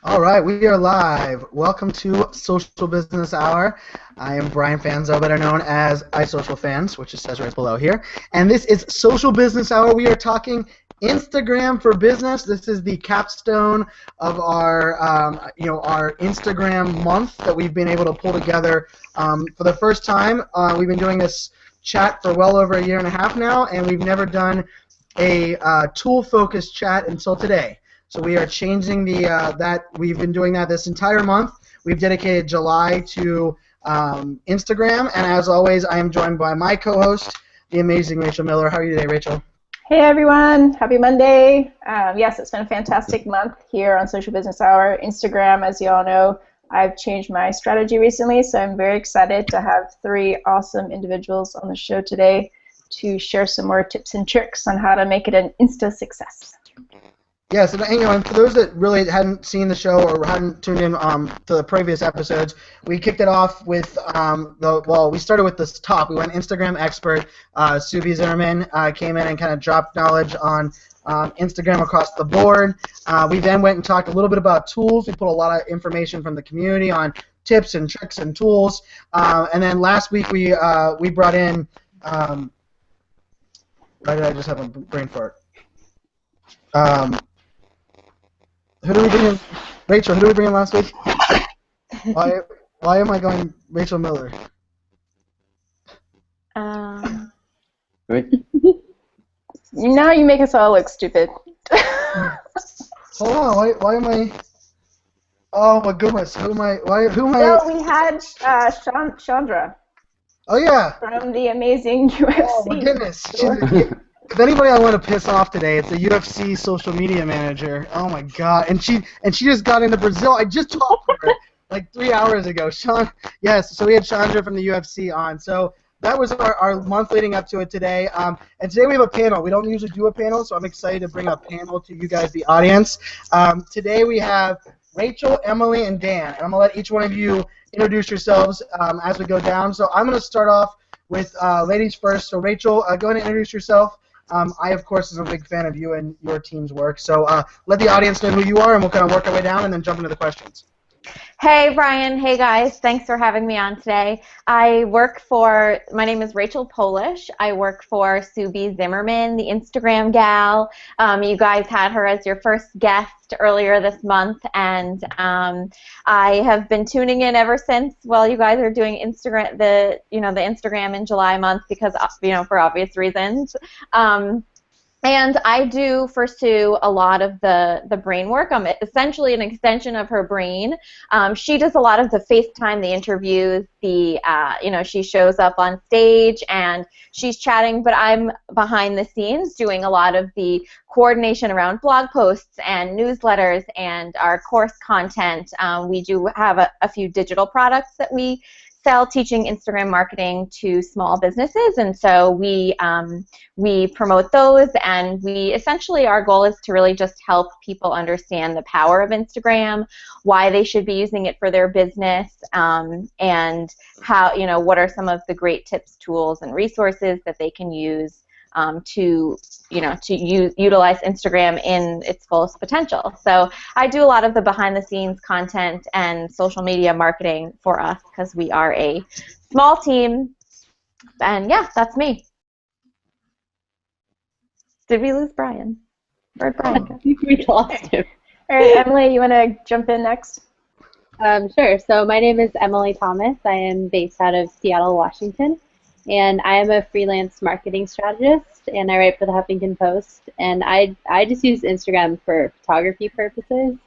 All right, we are live. Welcome to Social Business Hour. I am Brian Fanzo, better known as iSocialFans, which it says right below here. And this is Social Business Hour. We are talking Instagram for business. This is the capstone of our Instagram month that we've been able to pull together for the first time. We've been doing this chat for well over a year and a half now, and we've never done a tool-focused chat until today. So we are changing that. We've been doing that this entire month. We've dedicated July to Instagram, and as always, I am joined by my co-host, the amazing Rachel Miller. How are you today, Rachel? Hey everyone, happy Monday. Yes, it's been a fantastic month here on Social Business Hour. Instagram, as you all know, I've changed my strategy recently, so I'm very excited to have three awesome individuals on the show today to share some more tips and tricks on how to make it an Insta success. Yes, and for those that really hadn't seen the show or hadn't tuned in to the previous episodes, we kicked it off with we started with this top. We went Instagram expert, Subi Zimmerman came in and kind of dropped knowledge on Instagram across the board. We then went and talked a little bit about tools. We put a lot of information from the community on tips and tricks and tools. And then last week we brought in. Why did I just have a brain fart? Who did we bring in? Rachel, who did we bring in last week? Why am I going Rachel Miller? Now you make us all look stupid. Hold on, why am I? Oh my goodness, who am I? No, we had Chandra. Oh yeah. From the amazing UFC. Oh my goodness. If anybody I want to piss off today, it's the UFC social media manager. Oh my god, and she just got into Brazil. I just talked to her like 3 hours ago. Yes. So we had Chandra from the UFC on. So that was our month leading up to it today. And today we have a panel. We don't usually do a panel, so I'm excited to bring a panel to you guys, the audience. Today we have Rachel, Emily, and Dan, and I'm gonna let each one of you introduce yourselves as we go down. So I'm gonna start off with ladies first. So Rachel, go ahead and introduce yourself. I, of course, am a big fan of you and your team's work. So let the audience know who you are, and we'll kind of work our way down and then jump into the questions. Hey, Brian. Hey, guys. Thanks for having me on today. My name is Rachel Polish. I work for Subi Zimmerman, the Instagram gal. You guys had her as your first guest earlier this month, and I have been tuning in ever since while you guys are doing the Instagram in July month because, for obvious reasons. And I do for Sue a lot of the brain work. I'm essentially an extension of her brain. She does a lot of the FaceTime, the interviews, she shows up on stage and she's chatting, but I'm behind the scenes doing a lot of the coordination around blog posts and newsletters and our course content. We do have a few digital products that we sell, teaching Instagram marketing to small businesses, and so we promote those, and our goal is to really just help people understand the power of Instagram, why they should be using it for their business, and how, what are some of the great tips, tools, and resources that they can use to utilize Instagram in its fullest potential. So I do a lot of the behind-the-scenes content and social media marketing for us because we are a small team. And yeah, that's me. Did we lose Brian? Where'd Brian go? We lost him. All right, Emily, you want to jump in next? Sure. So my name is Emily Thomas. I am based out of Seattle, Washington. And I am a freelance marketing strategist, and I write for the Huffington Post. And I just use Instagram for photography purposes.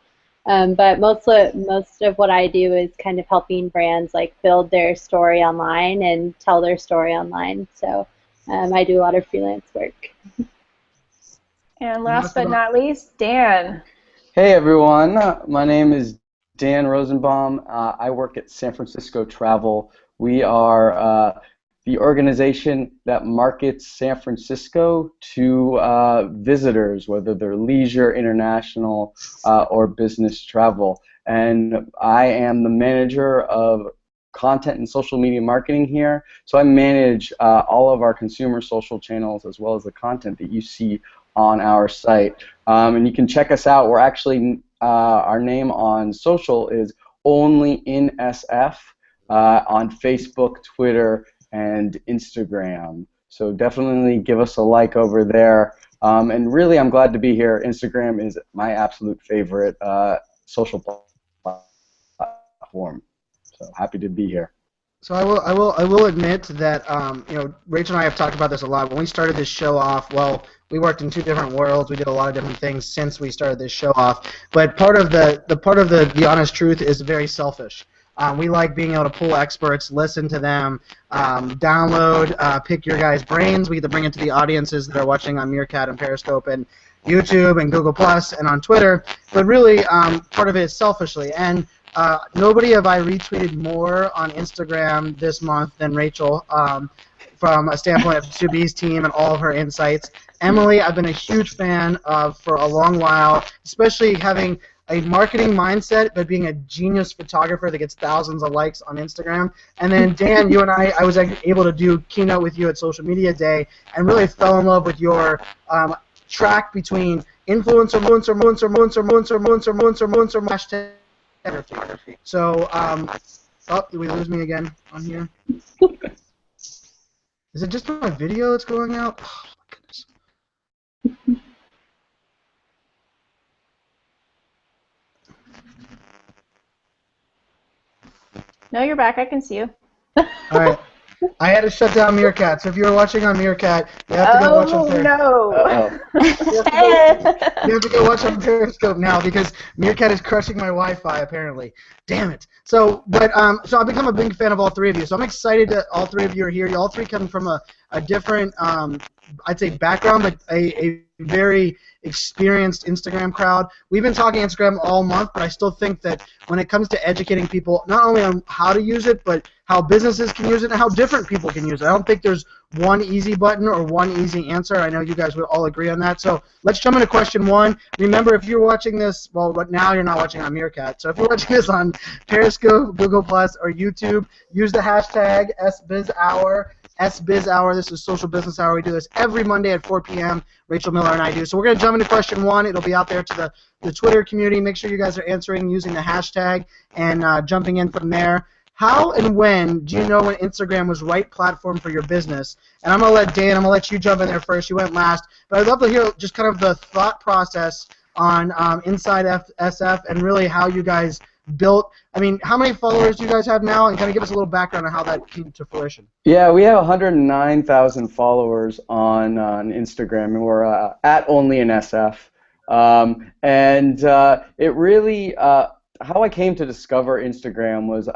But most of what I do is kind of helping brands build their story online and tell their story online. So I do a lot of freelance work. And last but not least, Dan. Hey everyone, my name is Dan Rosenbaum. I work at San Francisco Travel. We are the organization that markets San Francisco to visitors, whether they're leisure, international, or business travel. And I am the manager of content and social media marketing here. So I manage all of our consumer social channels as well as the content that you see on our site. And you can check us out. We're actually our name on social is Only in SF on Facebook, Twitter, and Instagram. So definitely give us a like over there. And really, I'm glad to be here. Instagram is my absolute favorite social platform. So happy to be here. So I will admit that Rachel and I have talked about this a lot. When we started this show off, well, we worked in two different worlds. We did a lot of different things since we started this show off. But part of the honest truth is very selfish. We like being able to pull experts, listen to them, download, pick your guys' brains. We get to bring it to the audiences that are watching on Meerkat and Periscope and YouTube and Google Plus and on Twitter. But really, part of it is selfishly. And nobody have I retweeted more on Instagram this month than Rachel, from a standpoint of Subi's team and all of her insights. Emily, I've been a huge fan of for a long while, especially having a marketing mindset, but being a genius photographer that gets thousands of likes on Instagram. And then Dan, you and I was able to do keynote with you at Social Media Day and really fell in love with your track between influencer, hashtag. So, oh, did we lose me again on here? Is it just my video that's going out? Oh, my goodness. No, you're back. I can see you. All right. I had to shut down Meerkat, so if you were watching on Meerkat, you have to go watch on Periscope. No. You have to go watch on Periscope now because Meerkat is crushing my Wi-Fi apparently. Damn it. So I've become a big fan of all three of you. So I'm excited that all three of you are here. You all three come from a different, I'd say, background, but a very experienced Instagram crowd. We've been talking Instagram all month, but I still think that when it comes to educating people, not only on how to use it, but how businesses can use it and how different people can use it. I don't think there's one easy button or one easy answer. I know you guys would all agree on that. So let's jump into question one. Remember, if you're watching this, well, now you're not watching on Meerkat. So if you're watching this on Periscope, Google Plus, or YouTube, use the hashtag SBizHour. SBizHour. This is Social Business Hour. We do this every Monday at 4 p.m. Rachel Miller and I do. So we're going to jump into question one. It'll be out there to the Twitter community. Make sure you guys are answering using the hashtag and jumping in from there. How and when do you know when Instagram was right platform for your business? And I'm going to let Dan, I'm going to let you jump in there first. You went last. But I'd love to hear just kind of the thought process on Inside SF and really how you guys built. I mean, how many followers do you guys have now? And kind of give us a little background on how that came to fruition. Yeah, we have 109,000 followers on Instagram, and we're at Only in SF. It really, how I came to discover Instagram was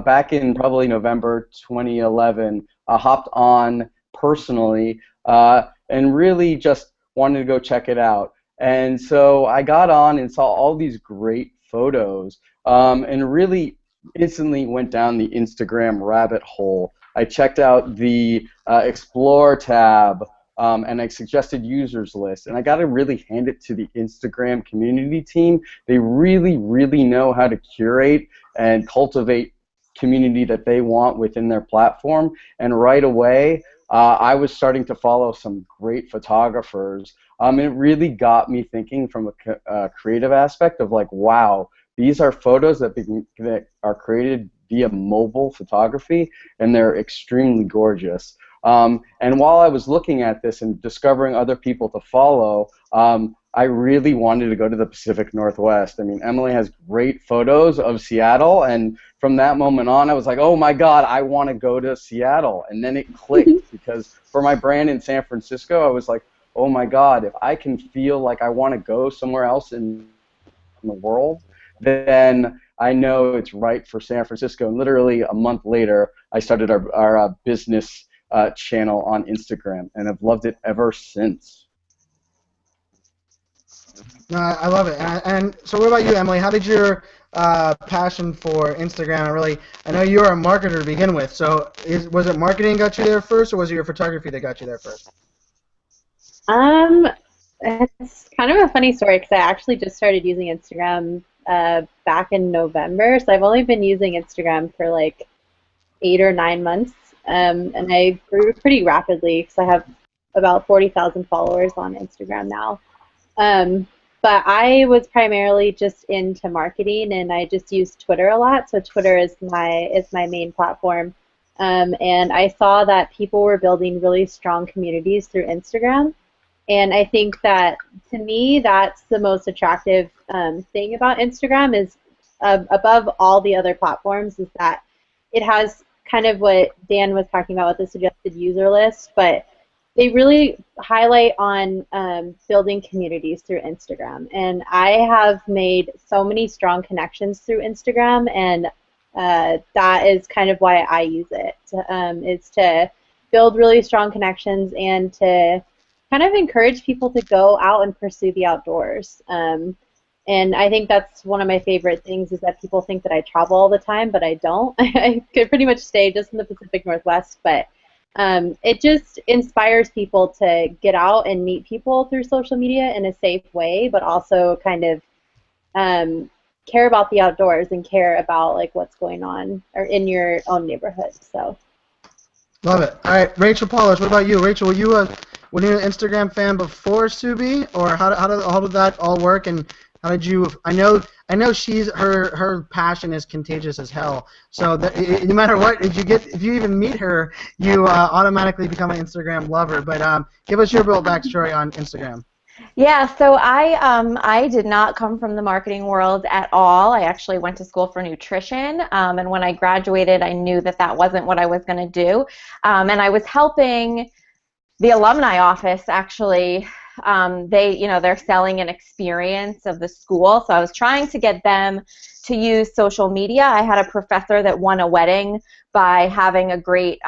back in probably November 2011, I hopped on personally and really just wanted to go check it out. And so I got on and saw all these great photos and really instantly went down the Instagram rabbit hole. I checked out the Explore tab and I suggested users list, and I got to really hand it to the Instagram community team. They really, really know how to curate and cultivate community that they want within their platform, and right away I was starting to follow some great photographers. It really got me thinking from a creative aspect of like, wow, these are photos that are created via mobile photography, and they're extremely gorgeous. And while I was looking at this and discovering other people to follow, I really wanted to go to the Pacific Northwest. I mean, Emily has great photos of Seattle, and from that moment on, I was like, oh my God, I want to go to Seattle. And then it clicked because for my brand in San Francisco, I was like, oh my God, if I can feel like I want to go somewhere else in the world, then I know it's right for San Francisco. And literally a month later, I started our business channel on Instagram, and I've loved it ever since. No, I love it. And so what about you, Emily? How did your passion for Instagram I know you're a marketer to begin with, so was it marketing got you there first, or was it your photography that got you there first? It's kind of a funny story because I actually just started using Instagram back in November, so I've only been using Instagram for like 8 or 9 months, and I grew pretty rapidly because I have about 40,000 followers on Instagram now. But I was primarily just into marketing, and I just used Twitter a lot. So Twitter is my main platform. And I saw that people were building really strong communities through Instagram. And I think that, to me, that's the most attractive thing about Instagram is above all the other platforms is that it has kind of what Dan was talking about with the suggested user list, but they really highlight on building communities through Instagram. And I have made so many strong connections through Instagram, and that is kind of why I use it. Is to build really strong connections and to kind of encourage people to go out and pursue the outdoors. And I think that's one of my favorite things is that people think that I travel all the time, but I don't. I could pretty much stay just in the Pacific Northwest, but it just inspires people to get out and meet people through social media in a safe way, but also kind of care about the outdoors and care about like what's going on or in your own neighborhood. So. Love it. All right, Rachel Polish, what about you? Rachel, were you an Instagram fan before Subi, or how did that all work? And how did you? I know her passion is contagious as hell. So no matter what, if you even meet her, you automatically become an Instagram lover. But give us your real backstory on Instagram. Yeah, so I did not come from the marketing world at all. I actually went to school for nutrition, and when I graduated, I knew that that wasn't what I was going to do. And I was helping the alumni office actually. They're selling an experience of the school, so I was trying to get them to use social media. I had a professor that won a wedding by having a great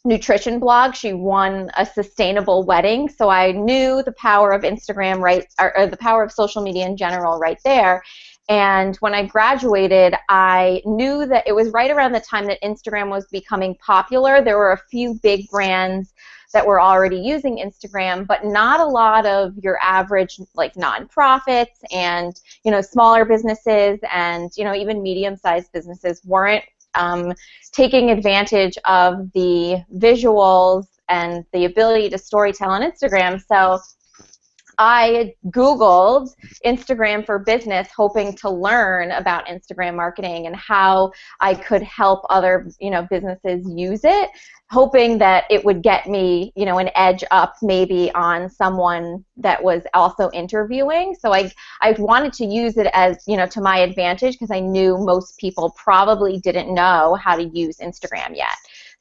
nutrition blog. She won a sustainable wedding, so I knew the power of Instagram, or the power of social media in general right there. And when I graduated, I knew that it was right around the time that Instagram was becoming popular. There were a few big brands that were already using Instagram, but not a lot of your average like nonprofits and smaller businesses and even medium-sized businesses weren't taking advantage of the visuals and the ability to storytell on Instagram. So I Googled Instagram for business, hoping to learn about Instagram marketing and how I could help other businesses use it, hoping that it would get me an edge up maybe on someone that was also interviewing. So I wanted to use it as to my advantage because I knew most people probably didn't know how to use Instagram yet.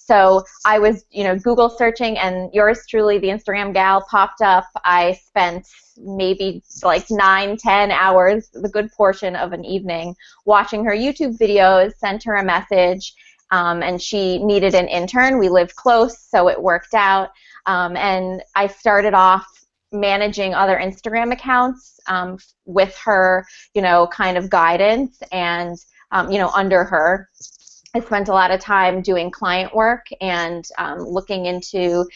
So I was, Google searching, and yours truly, the Instagram gal, popped up. I spent maybe like 9-10 hours, the good portion of an evening, watching her YouTube videos, sent her a message, and she needed an intern. We lived close, so it worked out. And I started off managing other Instagram accounts with her, kind of guidance and, under her. I spent a lot of time doing client work and looking into,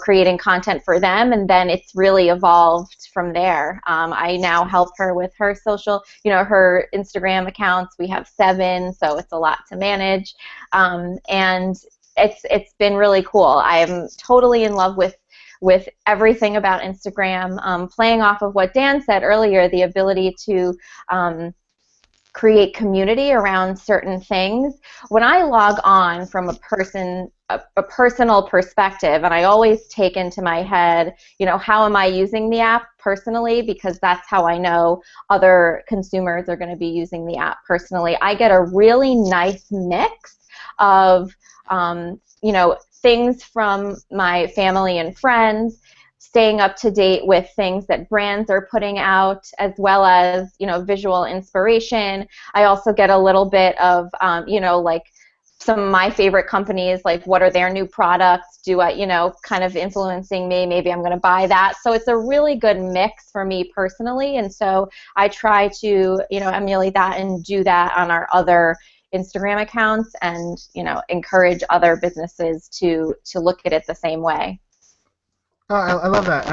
creating content for them, and then it's really evolved from there. I now help her with her social, her Instagram accounts. We have 7, so it's a lot to manage, and it's been really cool. I am totally in love with everything about Instagram. Playing off of what Dan said earlier, the ability to create community around certain things. When I log on from a personal perspective, and I always take into my head, how am I using the app personally, because that's how I know other consumers are going to be using the app personally. I get a really nice mix of, things from my family and friends, staying up to date with things that brands are putting out, as well as, visual inspiration. I also get a little bit of, like some of my favorite companies, like what are their new products, kind of influencing me, maybe I'm going to buy that. So it's a really good mix for me personally, and so I try to, emulate that and do that on our other Instagram accounts and, encourage other businesses to look at it the same way. Oh, I love that.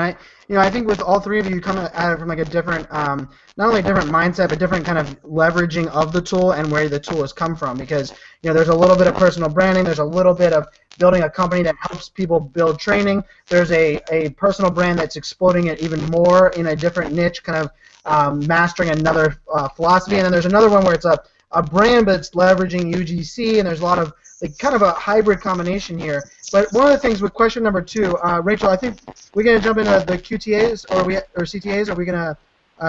And I think with all three of you coming at it from like a different, not only a different mindset, but different kind of leveraging of the tool and where the tool has come from. Because there's a little bit of personal branding, there's a little bit of building a company that helps people build training. There's a personal brand that's exploding it even more in a different niche, kind of mastering another philosophy. And then there's another one where it's a brand, but it's leveraging UGC, and there's a lot of like kind of a hybrid combination here. But one of the things with question number 2, Rachel, I think we're going to jump into the QTAs or CTAs. Are we going to?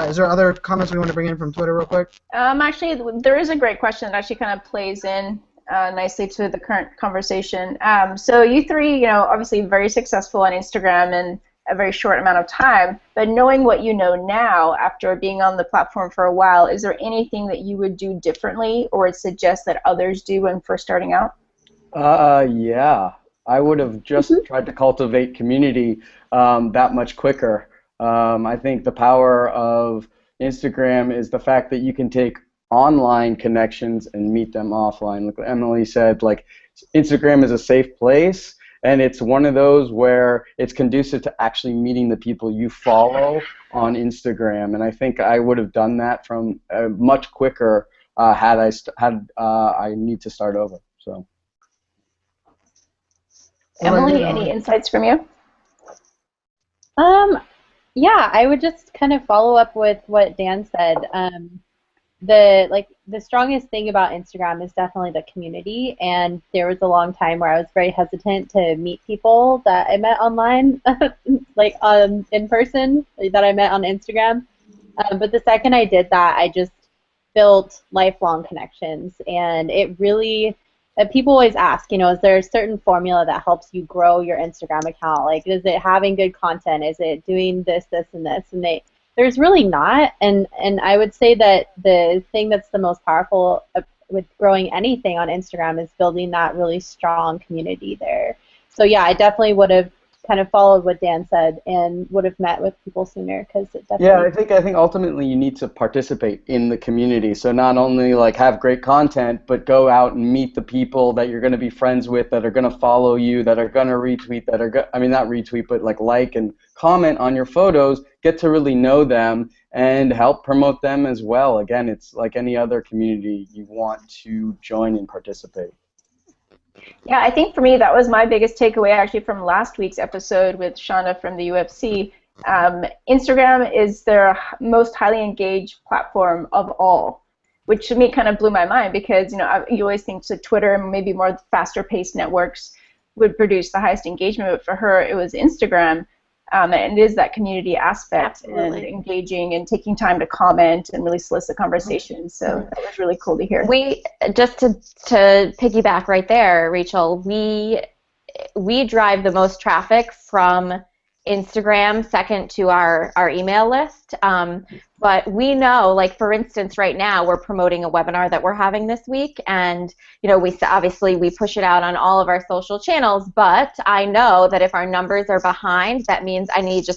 Is there other comments we want to bring in from Twitter real quick? Actually, there is a great question that actually kind of plays in nicely to the current conversation. So you three, obviously very successful on Instagram in a very short amount of time, but knowing what you know now after being on the platform for a while, is there anything that you would do differently or would suggest that others do when first starting out? Yeah. I would have just tried to cultivate community that much quicker. I think the power of Instagram is the fact that you can take online connections and meet them offline. Like Emily said, like Instagram is a safe place, and it's one of those where it's conducive to actually meeting the people you follow on Instagram. And I think I would have done that from much quicker had I need to start over. So. Emily, any insights from you? Yeah, I would just kind of follow up with what Dan said. The strongest thing about Instagram is definitely the community, and there was a long time where I was very hesitant to meet people that I met online, like in person, that I met on Instagram. But the second I did that, I just built lifelong connections, and it really. People always ask, is there a certain formula that helps you grow your Instagram account? Like, is it having good content? Is it doing this, this, and this? And there's really not. And I would say that the thing that's the most powerful with growing anything on Instagram is building that really strong community there. So yeah, I definitely would have kind of followed what Dan said and would have met with people sooner because it definitely. Yeah, I think ultimately you need to participate in the community. So not only like have great content, but go out and meet the people that you're going to be friends with, that are going to follow you, that are going to retweet, not retweet, but like and comment on your photos. Get to really know them and help promote them as well. Again, it's like any other community, you want to join and participate. Yeah, I think for me that was my biggest takeaway actually from last week's episode with Shauna from the UFC. Instagram is their most highly engaged platform of all, which to me kind of blew my mind because you always think that Twitter and maybe more faster-paced networks would produce the highest engagement, but for her it was Instagram. And it is that community aspect. Absolutely. And engaging and taking time to comment and really solicit conversations. So that was really cool to hear. We just to piggyback right there, Rachel. We drive the most traffic from Instagram, second to our email list. But we know, like for instance, right now we're promoting a webinar that we're having this week, and we push it out on all of our social channels. But I know that if our numbers are behind, that means I need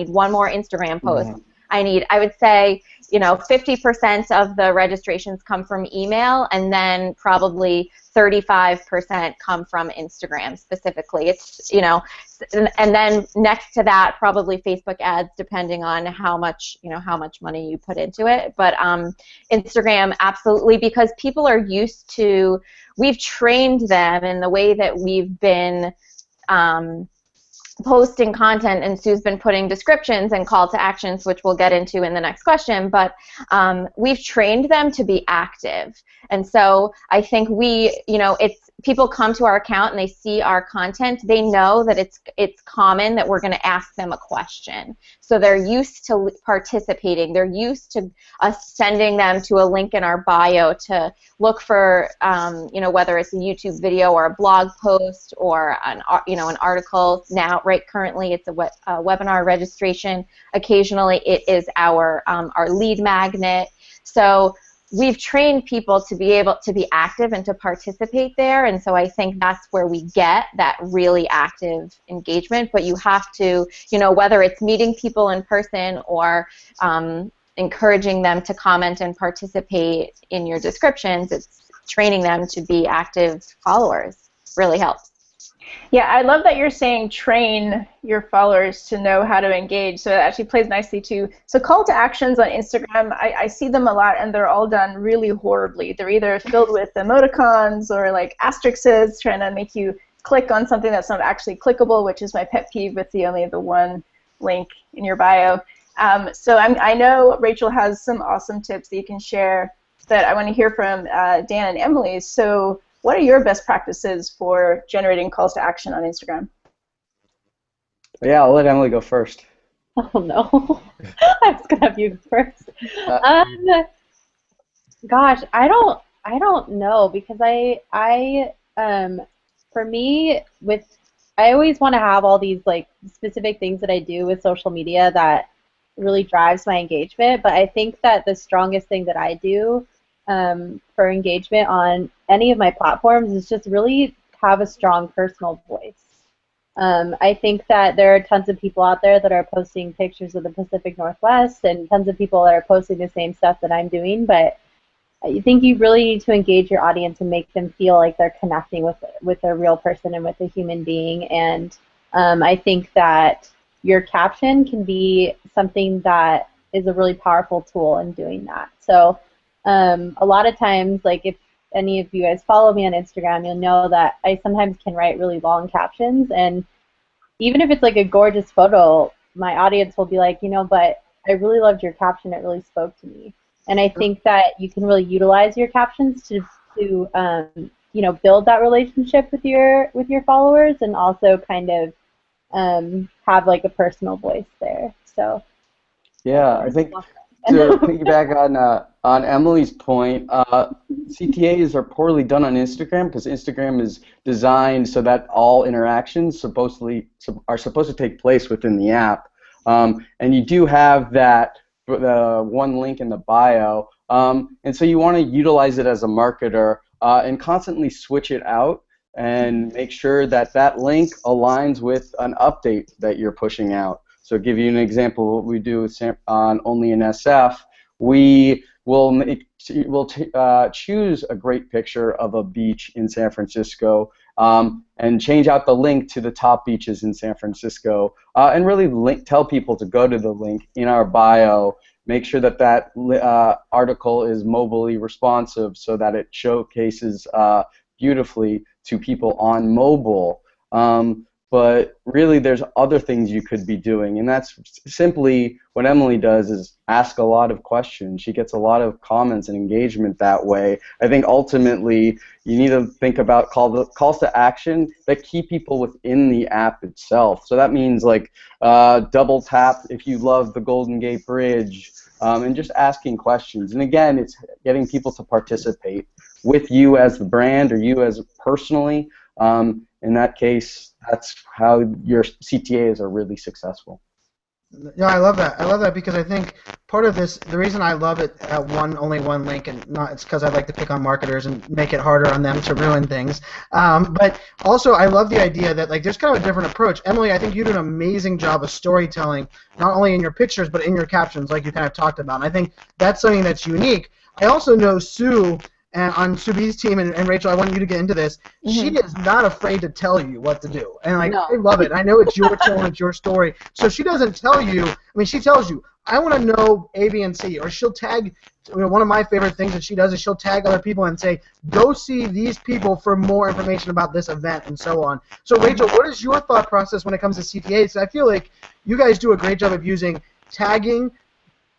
one more Instagram post. Mm-hmm. I would say 50% of the registrations come from email, and then probably 35% come from Instagram specifically. It's and then next to that, probably Facebook ads, depending on how much money you put into it. But Instagram, absolutely, because people are used to. We've trained them in the way that we've been. Posting content, and Sue's been putting descriptions and call to actions, which we'll get into in the next question, but we've trained them to be active. And so I think people come to our account and they see our content, they know that it's common that we're going to ask them a question. So they're used to participating. They're used to us sending them to a link in our bio to look for, whether it's a YouTube video or a blog post or an article. Now, right, currently it's a webinar registration. Occasionally it is our lead magnet. So we've trained people to be able to be active and to participate there, and so I think that's where we get that really active engagement. But you have to, whether it's meeting people in person or encouraging them to comment and participate in your descriptions, it's training them to be active followers. Really helps. Yeah, I love that you're saying train your followers to know how to engage. So it actually plays nicely too. So call to actions on Instagram, I see them a lot, and they're all done really horribly. They're either filled with emoticons or like asterisks trying to make you click on something that's not actually clickable, which is my pet peeve with only the one link in your bio. So I know Rachel has some awesome tips that you can share that I want to hear from Dan and Emily. So what are your best practices for generating calls to action on Instagram? Yeah, I'll let Emily go first. Oh no, I was gonna have you go first. Gosh, I don't know because for me I always want to have all these like specific things that I do with social media that really drives my engagement. But I think that the strongest thing that I do for engagement on any of my platforms is just really have a strong personal voice. I think that there are tons of people out there that are posting pictures of the Pacific Northwest and tons of people that are posting the same stuff that I'm doing, but I think you really need to engage your audience and make them feel like they're connecting with a real person and with a human being. And I think that your caption can be something that is a really powerful tool in doing that. So a lot of times, like if any of you guys follow me on Instagram, you'll know that I sometimes can write really long captions, and even if it's like a gorgeous photo, my audience will be like, but I really loved your caption, it really spoke to me. And I think that you can really utilize your captions to build that relationship with your followers, and also kind of have like a personal voice there. So yeah, I think to piggyback on Emily's point, CTAs are poorly done on Instagram because Instagram is designed so that all interactions are supposed to take place within the app, and you do have that one link in the bio, and so you want to utilize it as a marketer and constantly switch it out and make sure that that link aligns with an update that you're pushing out. So, give you an example of what we do on Only in SF. We will choose a great picture of a beach in San Francisco and change out the link to the top beaches in San Francisco, and really tell people to go to the link in our bio. Make sure that that article is mobilely responsive so that it showcases beautifully to people on mobile. But really, there's other things you could be doing, and that's simply what Emily does is ask a lot of questions. She gets a lot of comments and engagement that way. I think ultimately you need to think about calls to action that keep people within the app itself. So that means like double tap if you love the Golden Gate Bridge, and just asking questions. And again, it's getting people to participate with you as the brand or you as personally. In that case, that's how your CTAs are really successful. Yeah, I love that. I love that because I think part of this, the reason I love it at only one link, and it's because I like to pick on marketers and make it harder on them to ruin things. But also, I love the idea that like there's kind of a different approach. Emily, I think you do an amazing job of storytelling, not only in your pictures but in your captions, like you kind of talked about. And I think that's something that's unique. I also know Sue. And on Subi's team, and Rachel, I want you to get into this. Mm-hmm. She is not afraid to tell you what to do, and like I love it. I know it's your channel, it's your story, so she doesn't tell you. I mean, she tells you, I want to know A, B, and C, or she'll tag. One of my favorite things that she does is she'll tag other people and say, go see these people for more information about this event, and so on. So, Rachel, what is your thought process when it comes to CTAs? I feel like you guys do a great job of using tagging,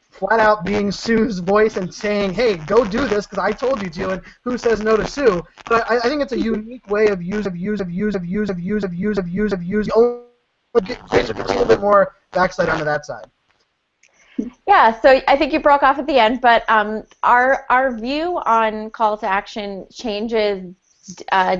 flat out being Sue's voice and saying, hey, go do this because I told you to, and who says no to Sue? But I think it's a unique way of use. Rachel, can see a little bit more backside onto that side. Yeah, so I think you broke off at the end, but our view on call to action changes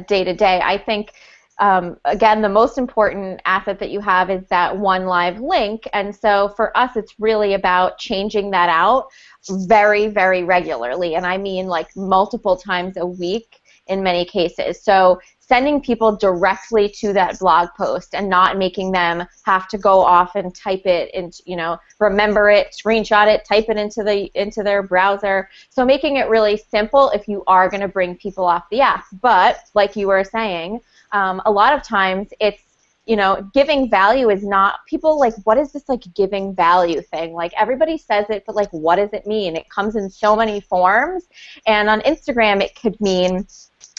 day to day. I think again, the most important asset that you have is that one live link, and so for us it's really about changing that out very, very regularly, and I mean like multiple times a week in many cases. So sending people directly to that blog post and not making them have to go off and type it and remember it, screenshot it, type it into their browser. So making it really simple if you are going to bring people off the app. But like you were saying, a lot of times it's, you know, giving value is not, people like, what is this like giving value thing? Like everybody says it, but like what does it mean? It comes in so many forms, and on Instagram it could mean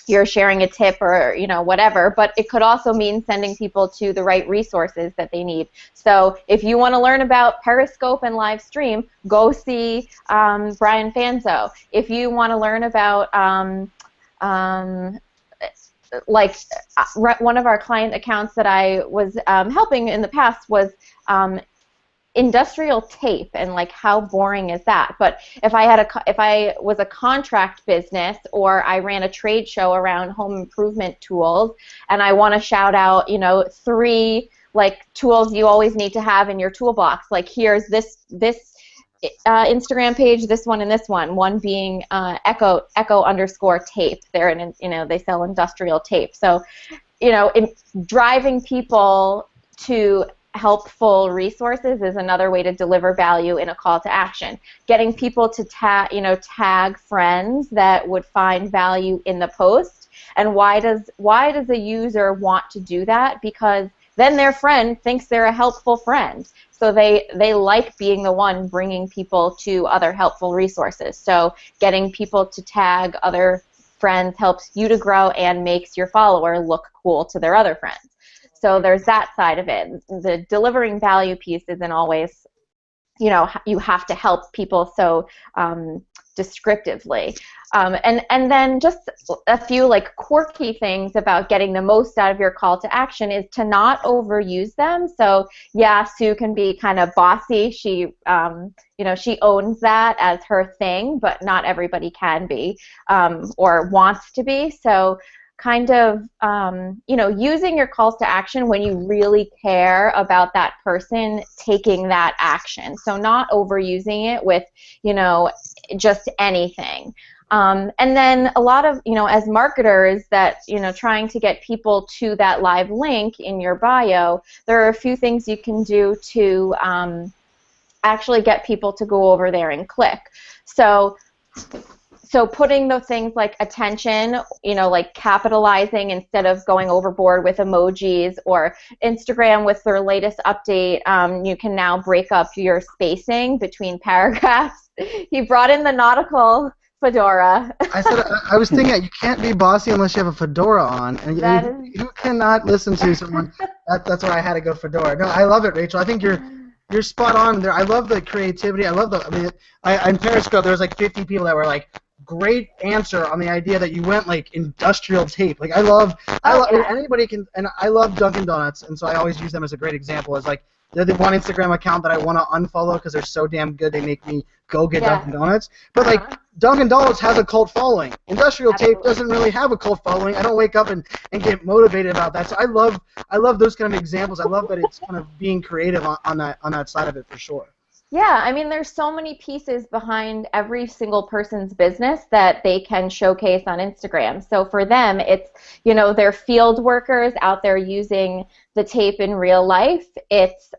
you're sharing a tip or, you know, whatever, but it could also mean sending people to the right resources that they need. So if you want to learn about Periscope and live stream, go see Brian Fanzo. If you want to learn about one of our client accounts that I was helping in the past was industrial tape, and like how boring is that? But if I was a contract business, or I ran a trade show around home improvement tools, and I want to shout out, you know, 3 like tools you always need to have in your toolbox. Like here's this Instagram page, this one and this one. One being Echo_tape. They're in, you know, they sell industrial tape. So, you know, driving people to helpful resources is another way to deliver value in a call to action. Getting people to tag friends that would find value in the post. And why does a user want to do that? Because then their friend thinks they're a helpful friend. So they like being the one bringing people to other helpful resources. So getting people to tag other friends helps you to grow and makes your follower look cool to their other friends. So there's that side of it. The delivering value piece isn't always, you know, you have to help people so descriptively. And then just a few like quirky things about getting the most out of your call to action is to not overuse them. So yeah, Sue can be kind of bossy. She, you know, she owns that as her thing, but not everybody can be or wants to be. So kind of, you know, using your calls to action when you really care about that person taking that action. So not overusing it with, you know, just anything. And then a lot of, you know, as marketers that, you know, trying to get people to that live link in your bio, there are a few things you can do to actually get people to go over there and click. So putting those things like attention, you know, like capitalizing instead of going overboard with emojis, or Instagram with their latest update, you can now break up your spacing between paragraphs. He brought in the nautical fedora. I was thinking that you can't be bossy unless you have a fedora on, and you cannot listen to someone. That's why I had to go fedora. No, I love it, Rachel. I think you're spot on there. I love the creativity. I love in Periscope there was like 50 people that were like, great answer on the idea that you went like industrial tape. Like I love anybody can, and I love Dunkin' Donuts, and so I always use them as a great example. As like they're the one Instagram account that I want to unfollow because they're so damn good. They make me go get Dunkin' Donuts. But like Dunkin' Donuts has a cult following. Industrial tape doesn't really have a cult following. I don't wake up and get motivated about that. So I love those kind of examples. I love that it's kind of being creative on that side of it for sure. Yeah, I mean, there's so many pieces behind every single person's business that they can showcase on Instagram. So for them, it's, you know, they're field workers out there using the tape in real life. It's,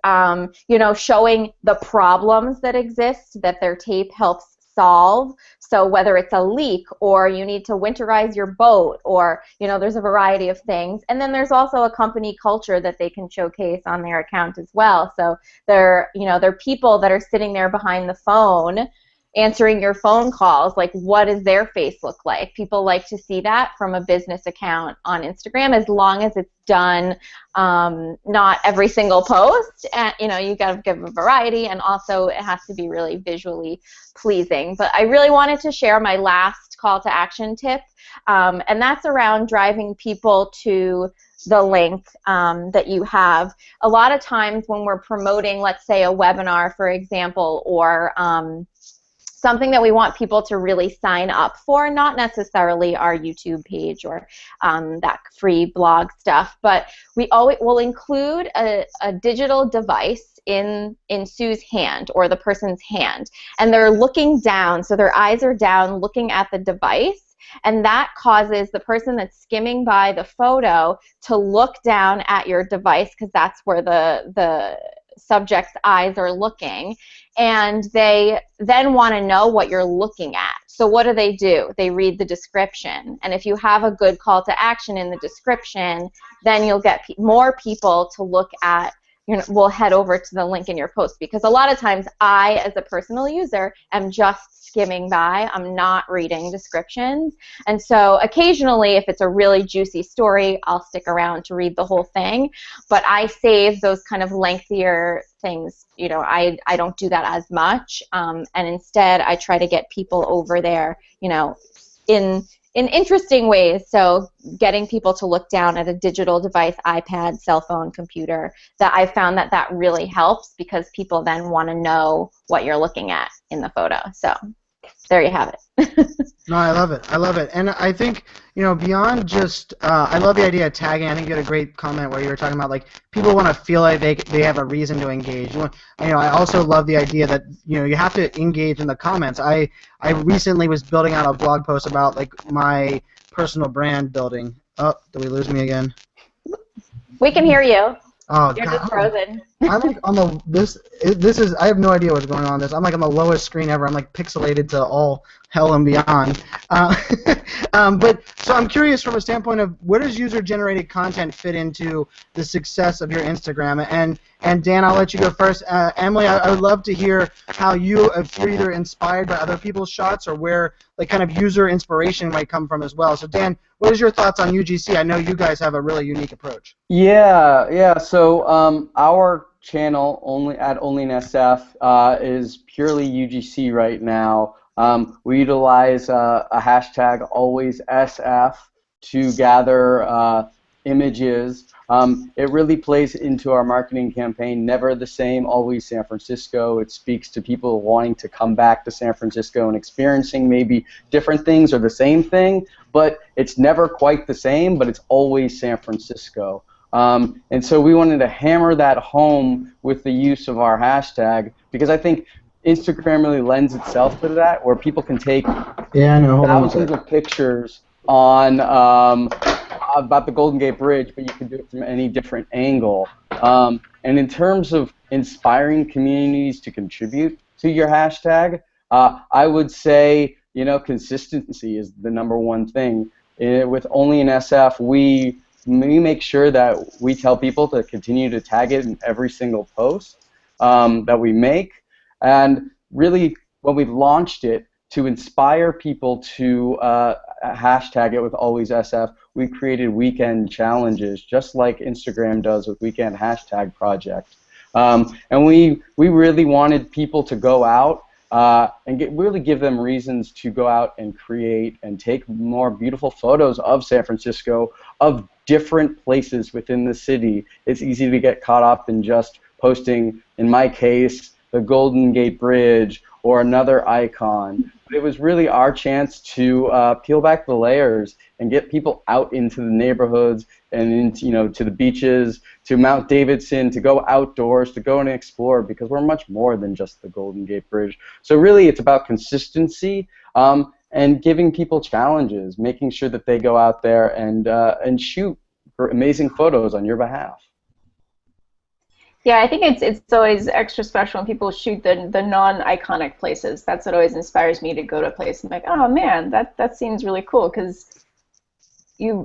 you know, showing the problems that exist that their tape helps solve. So whether it's a leak, or you need to winterize your boat, or, you know, there's a variety of things. And then there's also a company culture that they can showcase on their account as well. So they're people that are sitting there behind the phone answering your phone calls. Like, what does their face look like? People like to see that from a business account on Instagram, as long as it's done, not every single post. And, you know, you got to give a variety, and also it has to be really visually pleasing. But I really wanted to share my last call to action tip, and that's around driving people to the link that you have. A lot of times when we're promoting, let's say, a webinar, for example, or something that we want people to really sign up for, not necessarily our YouTube page or that free blog stuff, but we always will include a digital device in Sue's hand, or the person's hand, and they're looking down, so their eyes are down looking at the device, and that causes the person that's skimming by the photo to look down at your device, because that's where the subject's eyes are looking, and they then want to know what you're looking at. So what do? They read the description. And if you have a good call to action in the description, then you'll get more people to look at, will head over to the link in your post, because a lot of times I, as a personal user, am just skimming by. I'm not reading descriptions. And so occasionally, if it's a really juicy story, I'll stick around to read the whole thing. But I save those kind of lengthier things. I don't do that as much. And instead, I try to get people over there, in interesting ways. So getting people to look down at a digital device, iPad, cell phone, computer, that I found that really helps, because people then want to know what you're looking at in the photo. So there you have it. No, I love it. I love it. And I think, beyond just, I love the idea of tagging. I think you had a great comment where you were talking about, like, people want to feel like they have a reason to engage. I also love the idea that, you have to engage in the comments. I recently was building out a blog post about, like, my personal brand building. Oh, did we lose me again? We can hear you. Oh, You're God. just frozen. I'm like on this is, I have no idea what's going on. I'm like on the lowest screen ever. I'm like pixelated to all hell and beyond. But so I'm curious, from a standpoint of, where does user-generated content fit into the success of your Instagram? And Dan, I'll let you go first. Emily, I would love to hear how if you're either inspired by other people's shots, or where, like, kind of user inspiration might come from as well. So Dan, what is your thoughts on UGC? I know you guys have a really unique approach. Yeah. So our channel only in SF is purely UGC right now. We utilize a hashtag #AlwaysSF to gather images. It really plays into our marketing campaign, Never the Same, Always San Francisco. It speaks to people wanting to come back to San Francisco and experiencing maybe different things or the same thing, but it's never quite the same, but it's always San Francisco. And so we wanted to hammer that home with the use of our hashtag, because I think Instagram really lends itself to that, where people can take thousands of pictures on about the Golden Gate Bridge, but you can do it from any different angle. And in terms of inspiring communities to contribute to your hashtag, I would say, consistency is the #1 thing. With Only in SF, we make sure that we tell people to continue to tag it in every single post that we make. And really, when we launched it, to inspire people to hashtag it with Always SF, we created weekend challenges, just like Instagram does with Weekend Hashtag Project. And we really wanted people to go out and really give them reasons to go out and create and take more beautiful photos of San Francisco, of different places within the city. It's easy to get caught up in just posting, in my case, the Golden Gate Bridge or another icon. But it was really our chance to peel back the layers and get people out into the neighborhoods and into, to the beaches, to Mount Davidson, to go outdoors, to go and explore, because we're much more than just the Golden Gate Bridge. So really, it's about consistency and giving people challenges, making sure that they go out there and shoot for amazing photos on your behalf. Yeah, I think it's always extra special when people shoot the non-iconic places. That's what always inspires me to go to a place. I'm like, oh man, that seems really cool, because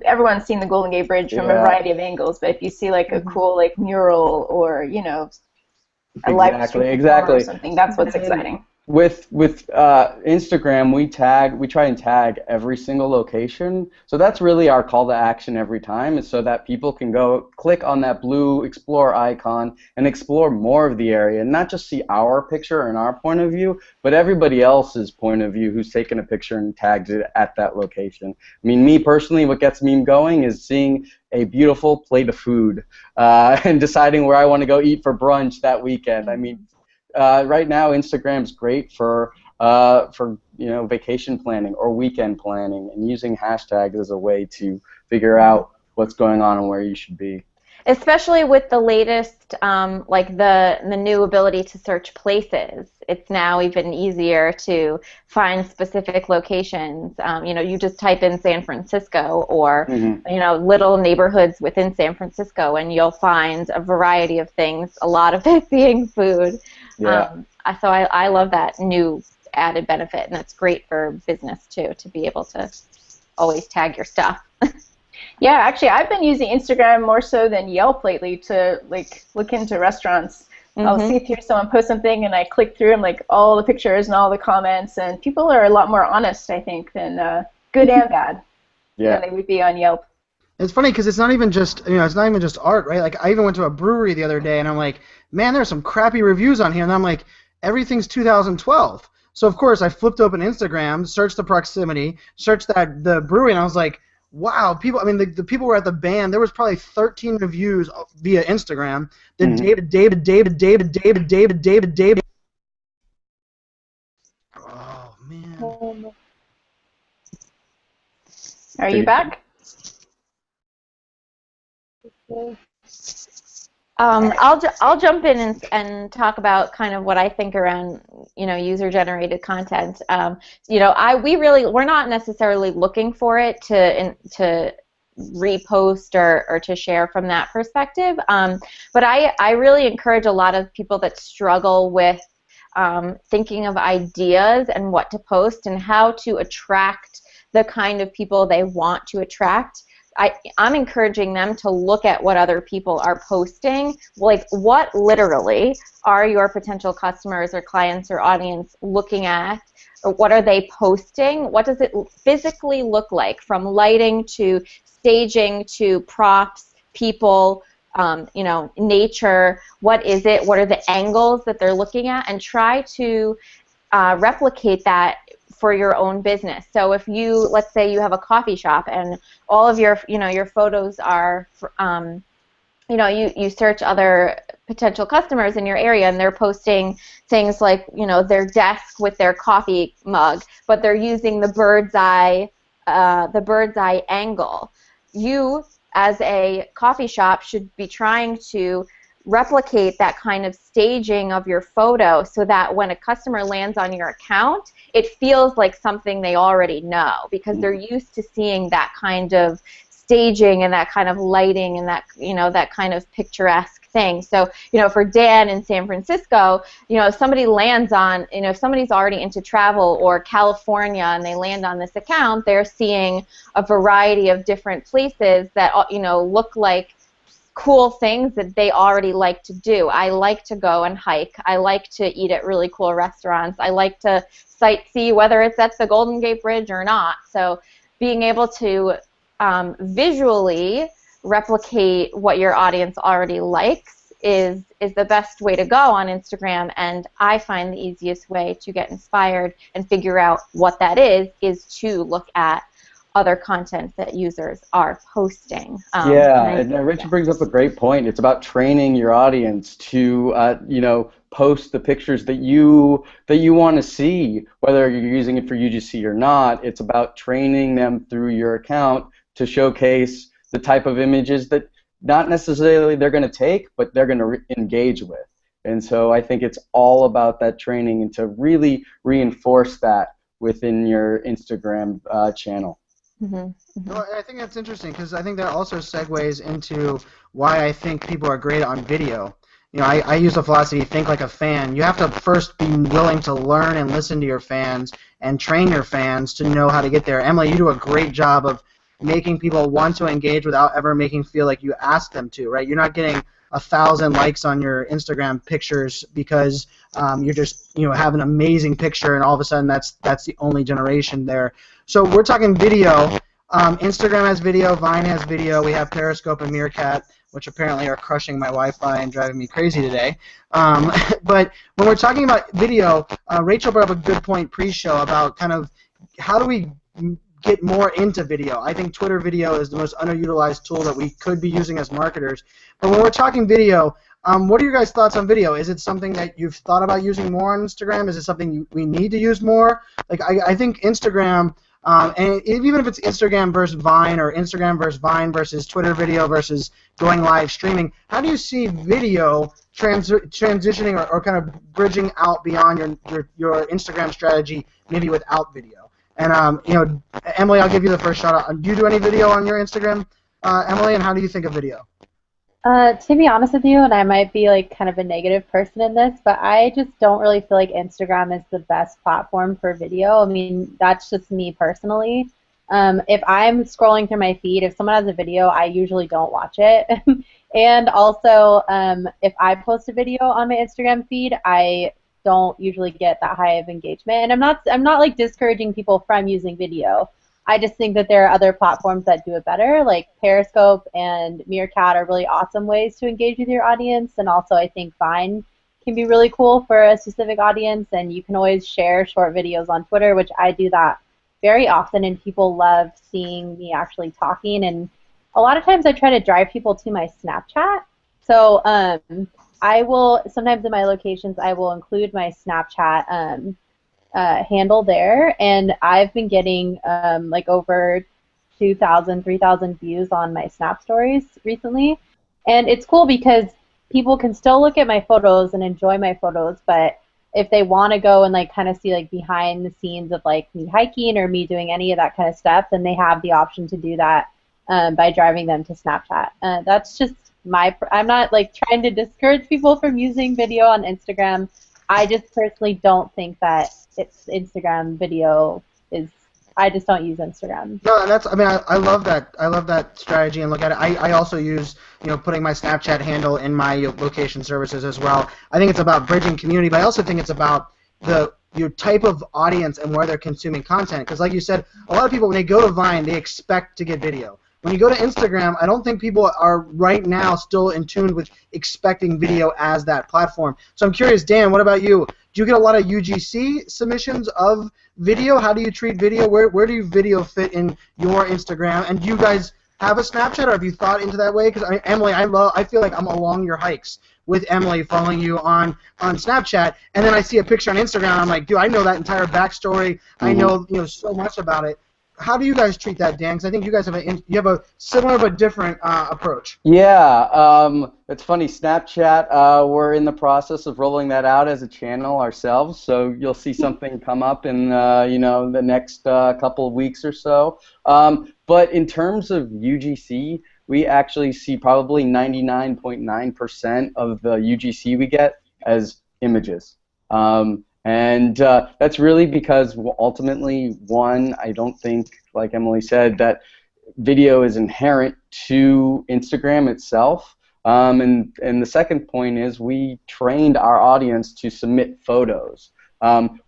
everyone's seen the Golden Gate Bridge from a variety of angles, but if you see like a cool like mural or a live stream or something, that's what's exciting. With Instagram, we try and tag every single location. So that's really our call to action every time, is so that people can go click on that blue explore icon and explore more of the area, and not just see our picture and our point of view, but everybody else's point of view who's taken a picture and tagged it at that location. I mean, me personally, what gets me going is seeing a beautiful plate of food and deciding where I want to go eat for brunch that weekend. I mean, right now, Instagram's great for vacation planning or weekend planning, and using hashtags as a way to figure out what's going on and where you should be. Especially with the latest, like the new ability to search places. It's now even easier to find specific locations. You just type in San Francisco or little neighborhoods within San Francisco, and you'll find a variety of things. A lot of it being food. Yeah. So I love that new added benefit, and that's great for business too, to be able to always tag your stuff. Yeah, actually, I've been using Instagram more so than Yelp lately to like look into restaurants. I'll see through someone post something, and I click through and like all the pictures and all the comments, and people are a lot more honest, I think, than good and bad than they would be on Yelp. It's funny because it's not even just it's not even just art, right? Like I even went to a brewery the other day, and I'm like, man, there's some crappy reviews on here, and I'm like, everything's 2012. So of course I flipped open Instagram, searched the proximity, searched the brewery, and I was like, wow, people. I mean, the people were at the band. There was probably 13 reviews via Instagram. Then David. Oh man. Are you back? I'll jump in and talk about kind of what I think around user-generated content. We're not necessarily looking for it to repost or to share from that perspective. But I really encourage a lot of people that struggle with thinking of ideas and what to post and how to attract the kind of people they want to attract. I'm encouraging them to look at what other people are posting. Like, what literally are your potential customers or clients or audience looking at? Or what are they posting? What does it physically look like, from lighting to staging to props, people, nature? What is it? What are the angles that they're looking at? And try to replicate that for your own business. So if let's say you have a coffee shop and all of your photos are, you search other potential customers in your area and they're posting things like, their desk with their coffee mug, but they're using the bird's eye angle. You, as a coffee shop, should be trying to replicate that kind of staging of your photo so that when a customer lands on your account, it feels like something they already know, because they're used to seeing that kind of staging and that kind of lighting and that that kind of picturesque thing. So for Dan in San Francisco, if somebody lands on, if somebody's already into travel or California and they land on this account, they're seeing a variety of different places that look like cool things that they already like to do. I like to go and hike. I like to eat at really cool restaurants. I like to sightsee, whether it's at the Golden Gate Bridge or not. So being able to visually replicate what your audience already likes is the best way to go on Instagram, and I find the easiest way to get inspired and figure out what that is to look at other content that users are posting. And Rachel brings up a great point. It's about training your audience to, post the pictures that you want to see, whether you're using it for UGC or not. It's about training them through your account to showcase the type of images that not necessarily they're going to take, but they're going to engage with. And so I think it's all about that training and to really reinforce that within your Instagram channel. Well, I think that's interesting because I think that also segues into why I think people are great on video. I use the philosophy, think like a fan. You have to first be willing to learn and listen to your fans and train your fans to know how to get there. Emily, you do a great job of making people want to engage without ever making feel like you ask them to, right? You're not getting 1,000 likes on your Instagram pictures because you're just have an amazing picture and all of a sudden that's the only generation there. So we're talking video. Instagram has video, Vine has video. We have Periscope and Meerkat, which apparently are crushing my Wi-Fi and driving me crazy today. But when we're talking about video, Rachel brought up a good point pre-show about kind of how do we get more into video. I think Twitter video is the most underutilized tool that we could be using as marketers. But when we're talking video, what are your guys' thoughts on video? Is it something that you've thought about using more on Instagram? Is it something we need to use more? Like I think Instagram, and even if it's Instagram versus Vine or Instagram versus Vine versus Twitter video versus going live streaming, how do you see video transitioning or kind of bridging out beyond your Instagram strategy, maybe without video? And Emily, I'll give you the first shot. Do you do any video on your Instagram, Emily? And how do you think of video? To be honest with you, and I might be like kind of a negative person in this, but I just don't really feel like Instagram is the best platform for video. I mean, that's just me personally. If I'm scrolling through my feed, if someone has a video, I usually don't watch it. And also, if I post a video on my Instagram feed, I don't usually get that high of engagement. And I'm not like discouraging people from using video. I just think that there are other platforms that do it better, like Periscope and Meerkat are really awesome ways to engage with your audience. And also, I think Vine can be really cool for a specific audience. And you can always share short videos on Twitter, which I do that very often, and people love seeing me actually talking. And a lot of times I try to drive people to my Snapchat. So I will, sometimes in my locations, I will include my Snapchat handle there, and I've been getting like over 2,000, 3,000 views on my Snap Stories recently. And it's cool because people can still look at my photos and enjoy my photos, but if they want to go and like kind of see like behind the scenes of like me hiking or me doing any of that kind of stuff, then they have the option to do that by driving them to Snapchat. That's just I'm not like trying to discourage people from using video on Instagram. I just personally don't think that it's Instagram video is. I just don't use Instagram. No, that's. I mean, I love that. I love that strategy and look at it. I also use, putting my Snapchat handle in my location services as well. I think it's about bridging community, but I also think it's about your type of audience and where they're consuming content. Because like you said, a lot of people when they go to Vine, they expect to get video. When you go to Instagram, I don't think people are right now still in tune with expecting video as that platform. So I'm curious, Dan, what about you? Do you get a lot of UGC submissions of video? How do you treat video? Where do you video fit in your Instagram? And do you guys have a Snapchat, or have you thought into that way? Because Emily, I feel like I'm along your hikes with Emily, following you on Snapchat, and then I see a picture on Instagram. I'm like, dude, I know that entire backstory. Mm-hmm. I know so much about it. How do you guys treat that, Dan? Because I think you guys have a similar but different approach. Yeah, it's funny. Snapchat, we're in the process of rolling that out as a channel ourselves, so you'll see something come up in the next couple of weeks or so. But in terms of UGC, we actually see probably 99.9% of the UGC we get as images. And that's really because ultimately, one, I don't think, like Emily said, that video is inherent to Instagram itself. And the second point is we trained our audience to submit photos.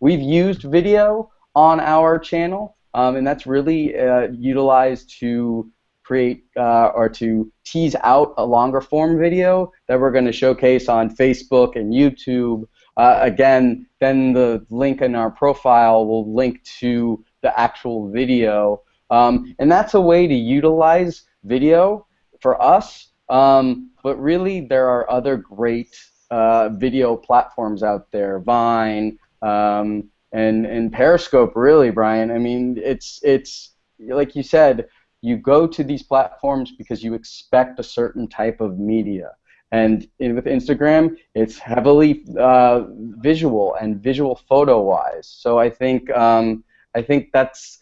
We've used video on our channel, and that's really utilized to create or to tease out a longer form video that we're going to showcase on Facebook and YouTube. Again, then the link in our profile will link to the actual video. And that's a way to utilize video for us. But really, there are other great video platforms out there, Vine and Periscope, really, Brian. I mean, it's like you said, you go to these platforms because you expect a certain type of media. And with Instagram, it's heavily visual and visual photo-wise. So I think that's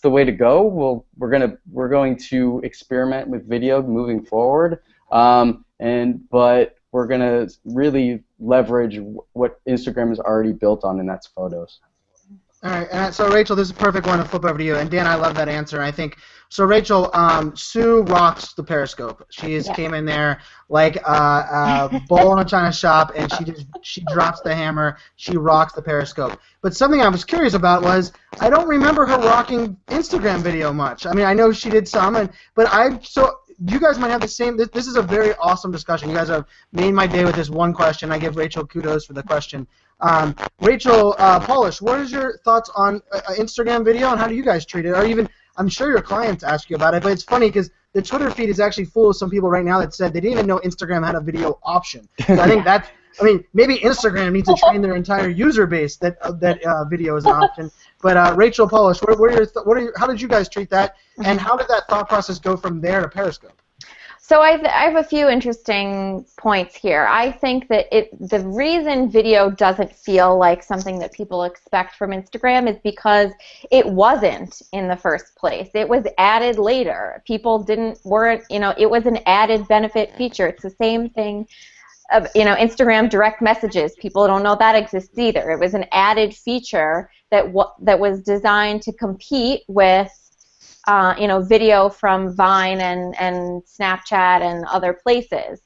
the way to go. We're going to experiment with video moving forward, but we're gonna really leverage what Instagram is already built on, and that's photos. All right, and so Rachel, this is a perfect one to flip over to you. And Dan, I love that answer. I think so. Rachel, Sue rocks the Periscope. Came in there like a bull in a china shop, and she drops the hammer. She rocks the Periscope. But something I was curious about was I don't remember her rocking Instagram video much. I mean, I know she did some, you guys might have the same. This is a very awesome discussion. You guys have made my day with this one question. I give Rachel kudos for the question. Rachel Polish, what is your thoughts on Instagram video, and how do you guys treat it? Or even, I'm sure your clients ask you about it, but it's funny because the Twitter feed is actually full of some people right now that said they didn't even know Instagram had a video option. So I think maybe Instagram needs to train their entire user base that video is an option. But Rachel Polish, how did you guys treat that, and how did that thought process go from there to Periscope? So I have a few interesting points here. I think that the reason video doesn't feel like something that people expect from Instagram is because it wasn't in the first place. It was added later. People weren't, it was an added benefit feature. It's the same thing of, Instagram direct messages. People don't know that exists either. It was an added feature that was designed to compete with video from Vine and Snapchat and other places.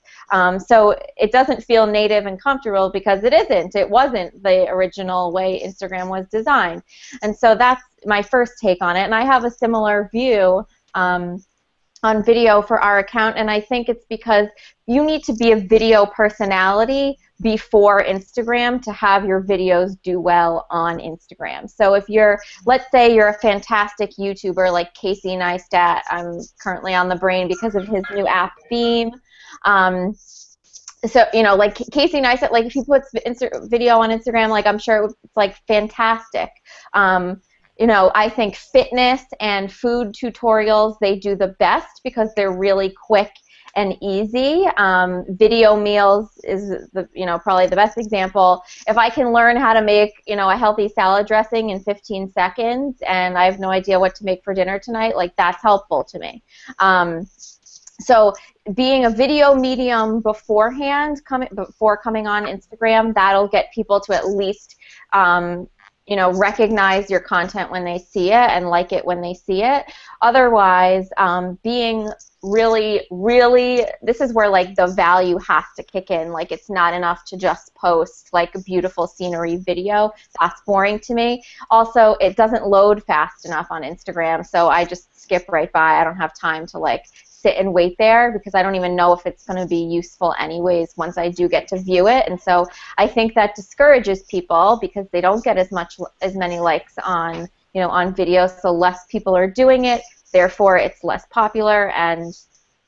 So it doesn't feel native and comfortable because it isn't. It wasn't the original way Instagram was designed. And so that's my first take on it. And I have a similar view on video for our account, and I think it's because you need to be a video personality before Instagram to have your videos do well on Instagram. So if let's say you're a fantastic YouTuber like Casey Neistat, I'm currently on the brain because of his new app Theme. So, like Casey Neistat, like if he puts video on Instagram, like I'm sure it's like fantastic. I think fitness and food tutorials, they do the best because they're really quick and easy. Video meals is probably the best example. If I can learn how to make a healthy salad dressing in 15 seconds and I have no idea what to make for dinner tonight, like that's helpful to me. So being a video medium beforehand, before coming on Instagram, that'll get people to at least recognize your content when they see it and like it when they see it. Otherwise, being really, this is where like the value has to kick in. Like it's not enough to just post like a beautiful scenery video. That's boring to me. Also, it doesn't load fast enough on Instagram, so I just skip right by. I don't have time to like sit and wait there because I don't even know if it's going to be useful anyways once I do get to view it. And so I think that discourages people because they don't get as many likes on on video, so less people are doing it, therefore it's less popular, and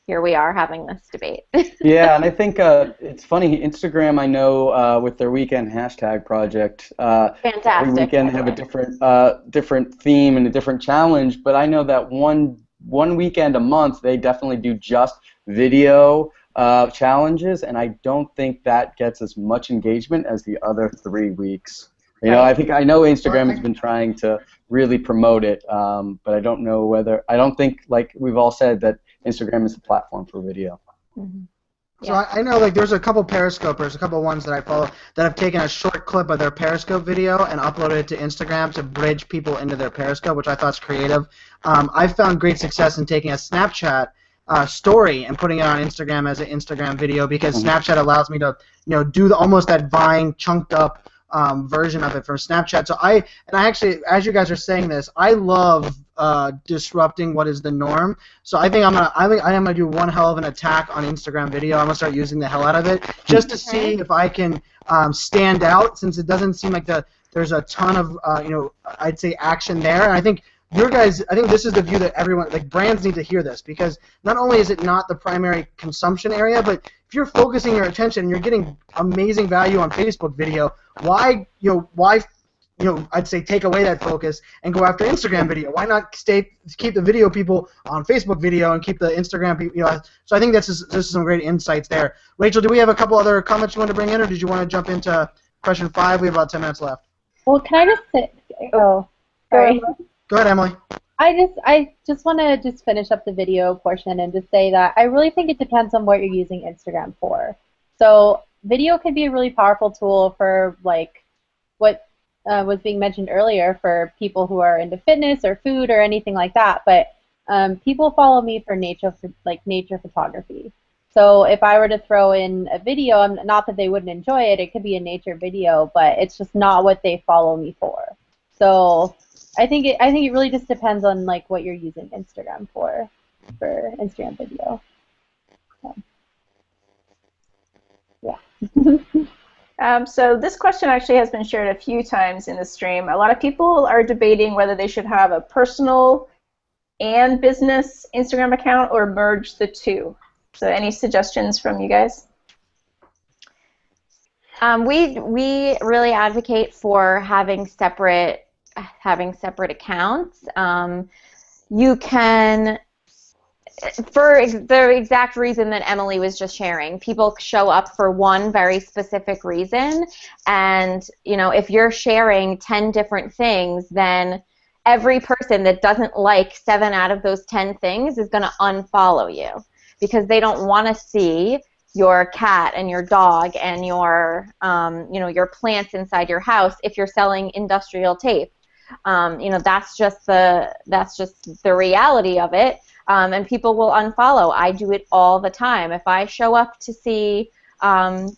here we are having this debate. Yeah, and I think it's funny, Instagram, I know with their weekend hashtag project, fantastic. Every weekend they have a different theme and a different challenge, but I know that one weekend a month they definitely do just video challenges, and I don't think that gets as much engagement as the other 3 weeks. I know Instagram has been trying to really promote it, but I don't know I don't think, like we've all said, that Instagram is the platform for video. Mm-hmm. So I know like there's a couple Periscopers, a couple ones that I follow that have taken a short clip of their Periscope video and uploaded it to Instagram to bridge people into their Periscope, which I thought is creative. I've found great success in taking a Snapchat story and putting it on Instagram as an Instagram video because Snapchat allows me to do almost that Vine chunked up version of it from Snapchat. So I actually, as you guys are saying this, I love disrupting what is the norm. So I think I am gonna do one hell of an attack on Instagram video. I'm gonna start using the hell out of it just to see if I can stand out, since it doesn't seem like there's a ton of I'd say action there. And I think I think this is the view that everyone, like brands, need to hear this, because not only is it not the primary consumption area, but if you're focusing your attention and you're getting amazing value on Facebook video, why I'd say take away that focus and go after Instagram video? Why not keep the video people on Facebook video and keep the Instagram people? So I think this is some great insights there. Rachel, do we have a couple other comments you want to bring in, or did you want to jump into question 5? We have about 10 minutes left. Well, can I just say? Oh, sorry. Go ahead, Emily. I just want to just finish up the video portion and just say that I really think it depends on what you're using Instagram for. So video can be a really powerful tool for like what was being mentioned earlier for people who are into fitness or food or anything like that. But people follow me for nature photography. So if I were to throw in a video, not that they wouldn't enjoy it, it could be a nature video, but it's just not what they follow me for. So I think it really just depends on like what you're using Instagram for Instagram video. So, yeah. So this question actually has been shared a few times in the stream. A lot of people are debating whether they should have a personal and business Instagram account or merge the two. So any suggestions from you guys? We really advocate for having separate accounts. You can, the exact reason that Emily was just sharing. People show up for one very specific reason, and if you're sharing 10 different things, then every person that doesn't like 7 out of those 10 things is going to unfollow you because they don't want to see your cat and your dog and your your plants inside your house if you're selling industrial tape. That's just the reality of it. And people will unfollow. I do it all the time. If I show up to see food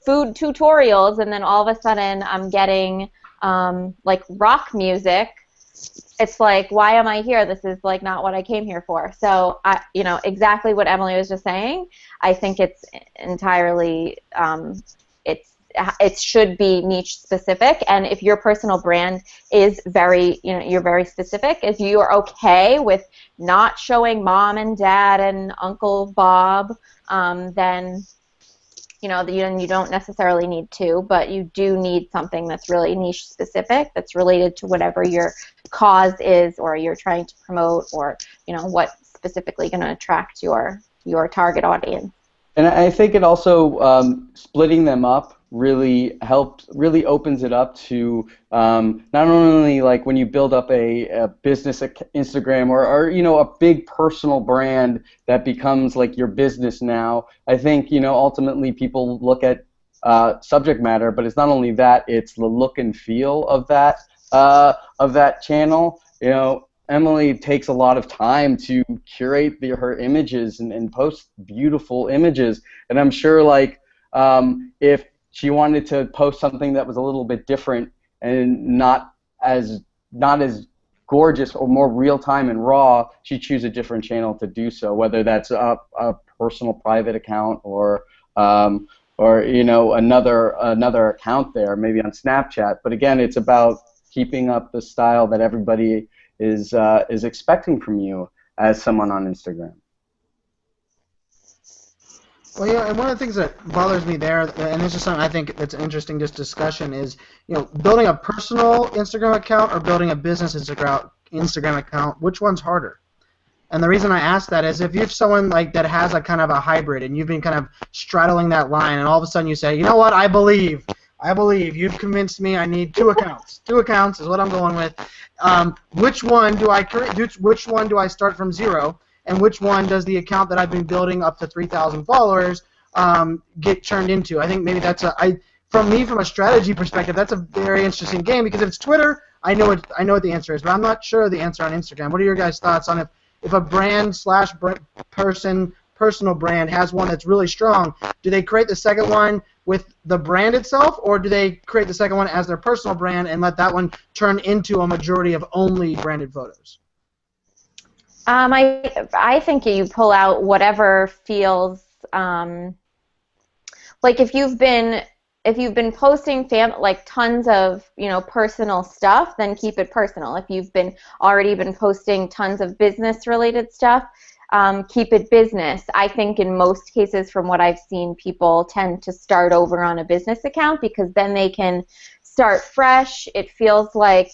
tutorials and then all of a sudden I'm getting like rock music, it's like, why am I here? This is like not what I came here for. So exactly what Emily was just saying. I think it's entirely it should be niche specific, and if your personal brand is you're very specific, if you are okay with not showing mom and dad and Uncle Bob, then you don't necessarily need to, but you do need something that's really niche specific, that's related to whatever your cause is or you're trying to promote, or what's specifically going to attract your target audience. And I think it also splitting them up really opens it up to not only like when you build up a business Instagram or a big personal brand that becomes like your business now. I think ultimately people look at subject matter, but it's not only that, it's the look and feel of that channel. Emily takes a lot of time to curate her images and post beautiful images, and I'm sure like if she wanted to post something that was a little bit different and not as gorgeous or more real-time and raw, she'd choose a different channel to do so, whether that's a personal private account or another account there, maybe on Snapchat. But again, it's about keeping up the style that everybody is expecting from you as someone on Instagram. Well, yeah, and one of the things that bothers me there, and this is something I think that's interesting, this discussion, is building a personal Instagram account or building a business Instagram account. Which one's harder? And the reason I ask that is if you're someone like that has a kind of a hybrid, and you've been kind of straddling that line, and all of a sudden you say, you know what, I believe you've convinced me. I need 2 accounts. 2 accounts is what I'm going with. Which one do I create? Which one do I start from 0? And which one does the account that I've been building up to 3,000 followers get turned into? I think maybe that's from a strategy perspective, that's a very interesting game, because if it's Twitter, I know what the answer is, but I'm not sure the answer on Instagram. What are your guys' thoughts on if a brand / personal brand has one that's really strong? Do they create the second one with the brand itself, or do they create the second one as their personal brand and let that one turn into a majority of only branded photos? I think you pull out whatever feels like if you've been posting tons of personal stuff, then keep it personal. If you've already been posting tons of business related stuff, keep it business. I think in most cases, from what I've seen, people tend to start over on a business account because then they can start fresh. It feels like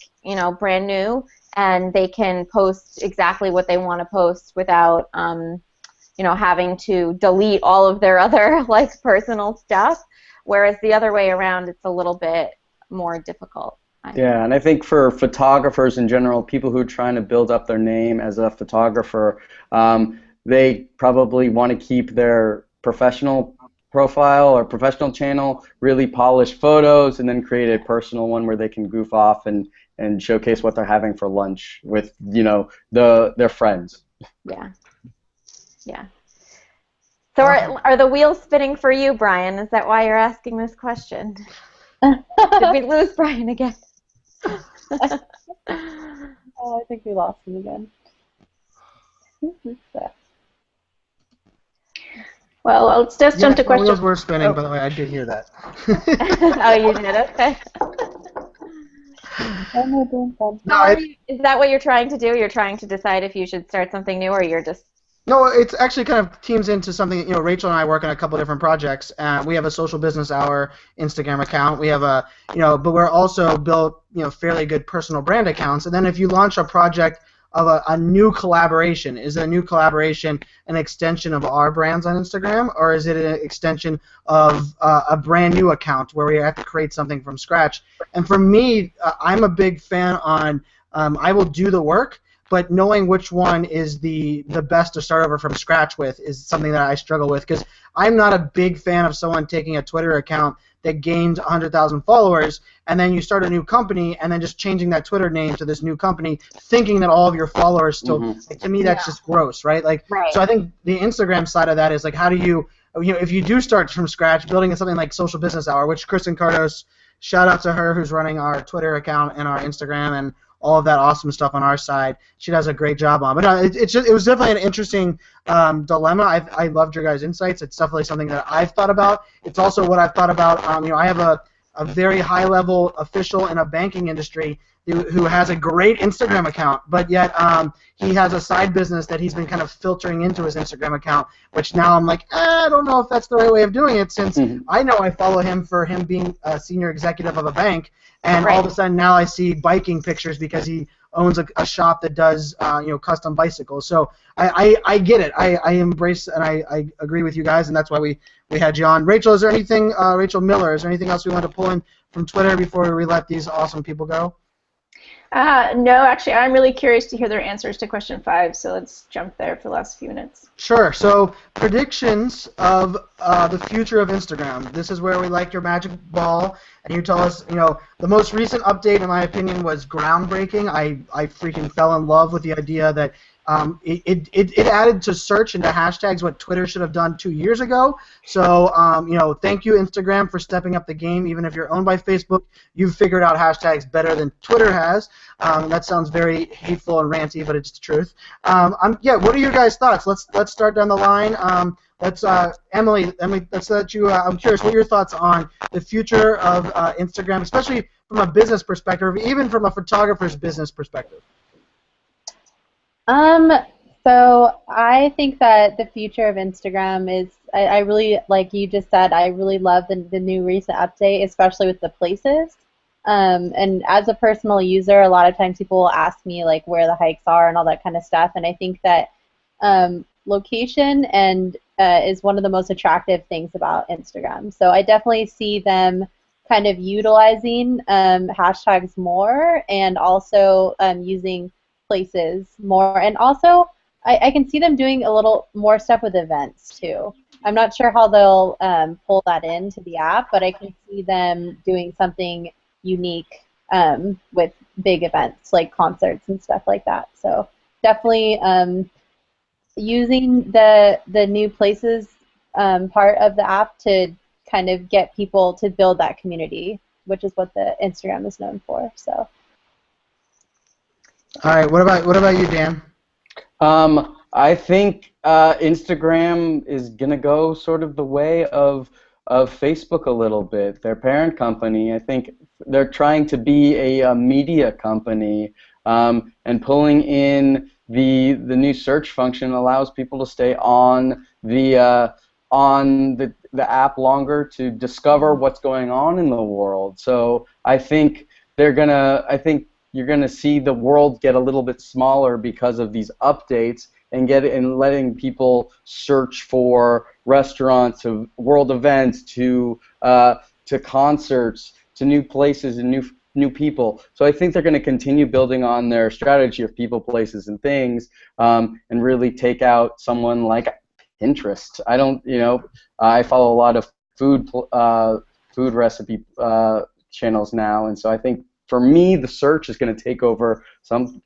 brand new. And they can post exactly what they want to post without, having to delete all of their other personal stuff. Whereas the other way around, it's a little bit more difficult. Yeah, and I think for photographers in general, people who are trying to build up their name as a photographer, they probably want to keep their professional profile or professional channel really polished photos, and then create a personal one where they can goof off and showcase what they're having for lunch with their friends. Yeah. So are the wheels spinning for you, Brian? Is that why you're asking this question? Did we lose Brian again? Oh, I think we lost him again. Well, let's just jump to questions. Wheels were spinning, by the way. I did hear that. Oh, you did? Okay. Is that what you're trying to do? You're trying to decide if you should start something new, or you're just... No, it's actually kind of teams into something. Rachel and I work on a couple of different projects. We have a Social Business Hour Instagram account. We have but we're also built, fairly good personal brand accounts. And then if you launch a project of a new collaboration? Is a new collaboration an extension of our brands on Instagram, or is it an extension of a brand new account where we have to create something from scratch? And for me, I'm a big fan on I will do the work, but knowing which one is the best to start over from scratch with is something that I struggle with, because I'm not a big fan of someone taking a Twitter account that gained 100,000 followers, and then you start a new company, and then just changing that Twitter name to this new company, thinking that all of your followers still. Like, to me, that's just gross, right? Like, so I think the Instagram side of that is like, how do you if you do start from scratch, building something like Social Business Hour, which Kristen Cardos, shout out to her, who's running our Twitter account and our Instagram and all of that awesome stuff on our side. She does a great job on. But it was definitely an interesting dilemma. I loved your guys' insights. It's definitely something that I've thought about. It's also what I've thought about. I have a very high-level official in a banking industry who has a great Instagram account, but yet he has a side business that he's been kind of filtering into his Instagram account, which now I'm like, I don't know if that's the right way of doing it, since I know I follow him for him being a senior executive of a bank, and all of a sudden now I see biking pictures because he owns a shop that does custom bicycles. So I get it. I embrace and I agree with you guys, and that's why we had you on. Rachel, is there anything, Rachel Miller, is there anything else we want to pull in from Twitter before we let these awesome people go? No, actually, I'm really curious to hear their answers to question 5, so let's jump there for the last few minutes. Sure. So, predictions of the future of Instagram. This is where we like your magic ball, and you tell us, the most recent update, in my opinion, was groundbreaking. I freaking fell in love with the idea that it added to search and to hashtags what Twitter should have done 2 years ago. So, thank you, Instagram, for stepping up the game. Even if you're owned by Facebook, you've figured out hashtags better than Twitter has. That sounds very hateful and ranty, but it's the truth. What are your guys' thoughts? Let's start down the line. Emily, let's let you. I'm curious, what are your thoughts on the future of Instagram, especially from a business perspective, or even from a photographer's business perspective? So I think that the future of Instagram is, I really, like you just said, I really love the new recent update, especially with the places. And as a personal user, a lot of times people will ask me like where the hikes are and all that kind of stuff, and I think that location and is one of the most attractive things about Instagram. So I definitely see them kind of utilizing hashtags more, and also using places more, and also I can see them doing a little more stuff with events too. I'm not sure how they'll pull that into the app, but I can see them doing something unique with big events like concerts and stuff like that. So definitely using the new places part of the app to kind of get people to build that community, which is what the Instagram is known for. So. All right. What about you, Dan? I think Instagram is gonna go sort of the way of Facebook a little bit. Their parent company. I think they're trying to be a media company, and pulling in the new search function allows people to stay on the app longer to discover what's going on in the world. So I think you're gonna see the world get a little bit smaller because of these updates, and letting people search for restaurants, to world events, to concerts, to new places and new people. So I think they're going to continue building on their strategy of people, places, and things, and really take out someone like Pinterest. I follow a lot of food recipe channels now, and so I think for me the search is going to take over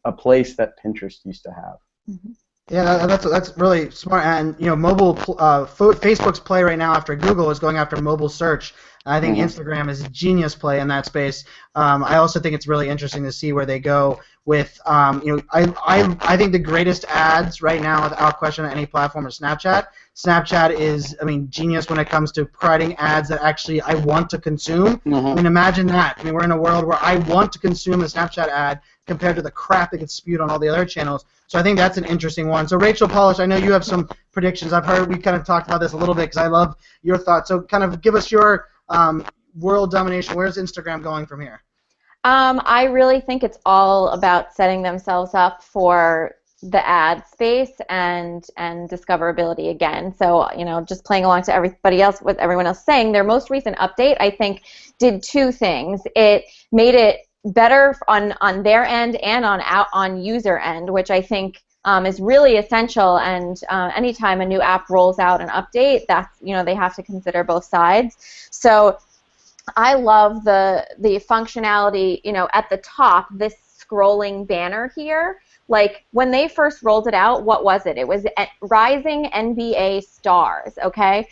a place that Pinterest used to have. Mm-hmm. Yeah, that's really smart. And mobile Facebook's play right now after Google is going after mobile search. I think Instagram is a genius play in that space. I also think it's really interesting to see where they go with. I think the greatest ads right now, without question, on any platform is Snapchat. Snapchat is, genius when it comes to providing ads that actually I want to consume. Imagine that. We're in a world where I want to consume a Snapchat ad compared to the crap that gets spewed on all the other channels. So I think that's an interesting one. So Rachel Polish, I know you have some predictions. I've heard we kind of talked about this a little bit because I love your thoughts. So kind of give us your world domination. Where's Instagram going from here? I really think it's all about setting themselves up for the ad space and discoverability again. So, just playing along to everybody else, what everyone else is saying, their most recent update, I think, did two things. It made it better on their end and on user end, which I think is really essential. And anytime a new app rolls out an update, that's, they have to consider both sides. So I love the functionality, at the top, this scrolling banner here. Like, when they first rolled it out, what was it? It was rising NBA stars, okay?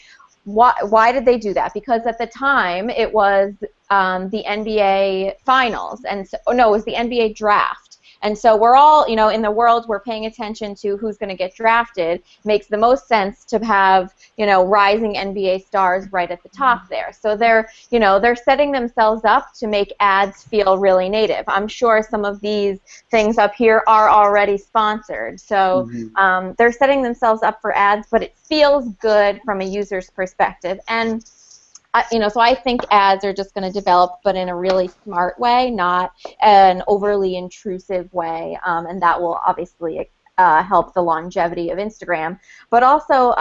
Why did they do that? Because at the time, it was the NBA finals, and so, no, it was the NBA draft. And so we're all, in the world, we're paying attention to who's going to get drafted. Makes the most sense to have, rising NBA stars right at the top there. So they're setting themselves up to make ads feel really native. I'm sure some of these things up here are already sponsored. So they're setting themselves up for ads, but it feels good from a user's perspective. And so I think ads are just going to develop, but in a really smart way, not an overly intrusive way, and that will obviously help the longevity of Instagram. But also,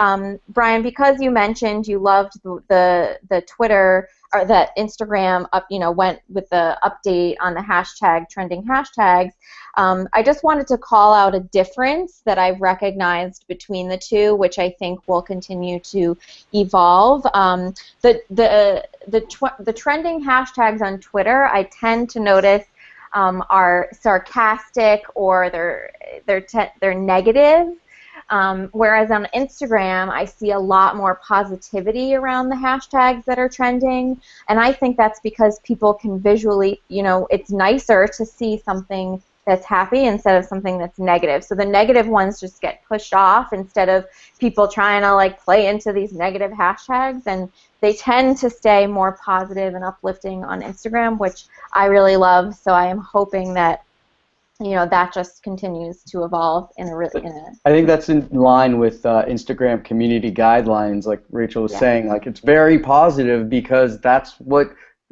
Brian, because you mentioned you loved the Twitter, or that Instagram went with the update on the trending hashtags, I just wanted to call out a difference that I've recognized between the two, which I think will continue to evolve. The trending hashtags on Twitter, I tend to notice are sarcastic, or they're negative. Whereas on Instagram, I see a lot more positivity around the hashtags that are trending, and I think that's because people can visually, it's nicer to see something that's happy instead of something that's negative. So the negative ones just get pushed off instead of people trying to play into these negative hashtags, and they tend to stay more positive and uplifting on Instagram, which I really love. So I am hoping that that just continues to evolve in a. I think that's in line with Instagram community guidelines, like Rachel was saying. Like, it's very positive because that's what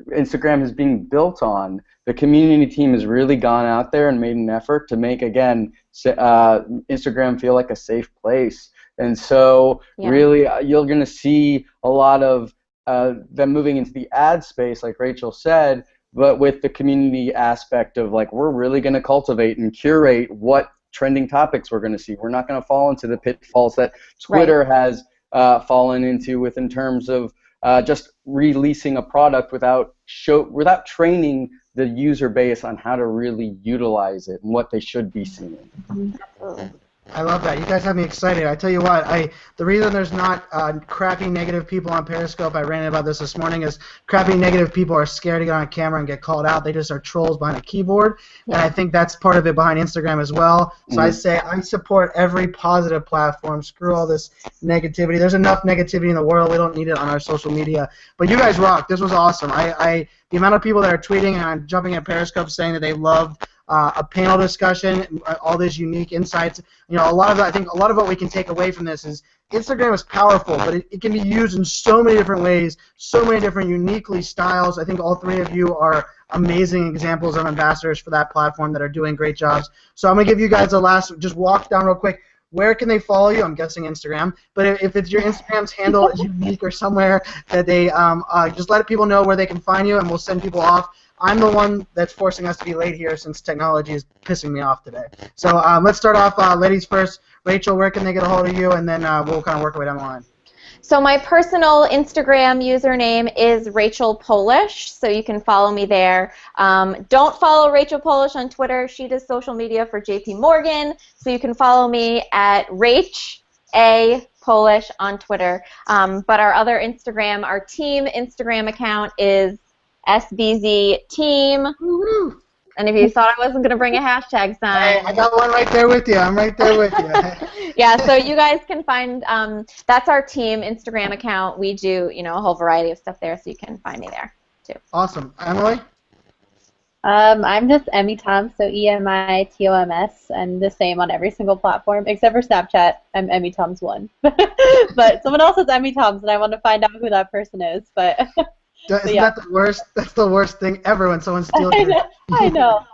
Instagram is being built on. The community team has really gone out there and made an effort to make, again, Instagram feel like a safe place. And so really you're going to see a lot of them moving into the ad space, like Rachel said, but with the community aspect of, we're really going to cultivate and curate what trending topics we're going to see. We're not going to fall into the pitfalls that Twitter has fallen into in terms of just releasing a product without training the user base on how to really utilize it and what they should be seeing. I love that. You guys have me excited. I tell you what, the reason there's not crappy negative people on Periscope, I ran about this morning, is crappy negative people are scared to get on camera and get called out. They just are trolls behind a keyboard, and I think that's part of it behind Instagram as well. So I say I support every positive platform. Screw all this negativity. There's enough negativity in the world. We don't need it on our social media. But you guys rock. This was awesome. The amount of people that are tweeting and jumping at Periscope saying that they loved a panel discussion, all these unique insights. A lot of I think a lot of what we can take away from this is Instagram is powerful, but it can be used in so many different ways, so many different uniquely styles. I think all three of you are amazing examples of ambassadors for that platform that are doing great jobs. So I'm going to give you guys a last, just walk down real quick. Where can they follow you? I'm guessing Instagram. But if it's your Instagram's handle is unique or somewhere that they just let people know where they can find you, and we'll send people off. I'm the one that's forcing us to be late here since technology is pissing me off today. So let's start off, ladies first. Rachel, where can they get a hold of you? And then we'll kind of work our way down the line. So my personal Instagram username is Rachel Polish, so you can follow me there. Don't follow Rachel Polish on Twitter. She does social media for JP Morgan, so you can follow me at Rach A. Polish on Twitter. But our other Instagram, our team Instagram account is SBZ Team. Woo-hoo. And if you thought I wasn't going to bring a hashtag sign. Hey, I got one right there with you. I'm right there with you. Yeah, so you guys can find, that's our team Instagram account. We do, a whole variety of stuff there, so you can find me there, too. Awesome. Emily? I'm just Emmy Toms, so EMITOMS, and the same on every single platform, except for Snapchat. I'm Emmy Toms 1. But someone else is Emmy Toms, and I want to find out who that person is. But Isn't yeah. that the worst? That's the worst thing ever when someone steals I your. know. I know.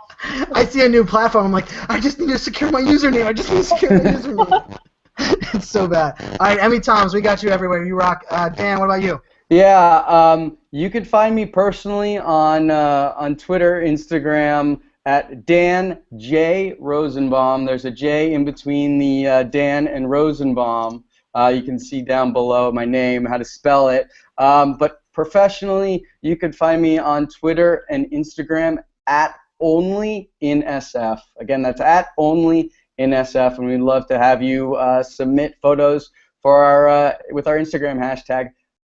I see a new platform. I'm like, I just need to secure my username. I just need to secure my username. It's so bad. All right, Emmy Toms, we got you everywhere. You rock. Dan, what about you? Yeah, you can find me personally on Twitter, Instagram at Dan J Rosenbaum. There's a J in between the Dan and Rosenbaum. You can see down below my name, how to spell it. But professionally, you can find me on Twitter and Instagram at OnlyInSF. Again, that's at OnlyInSF, and we'd love to have you submit photos for our with our Instagram hashtag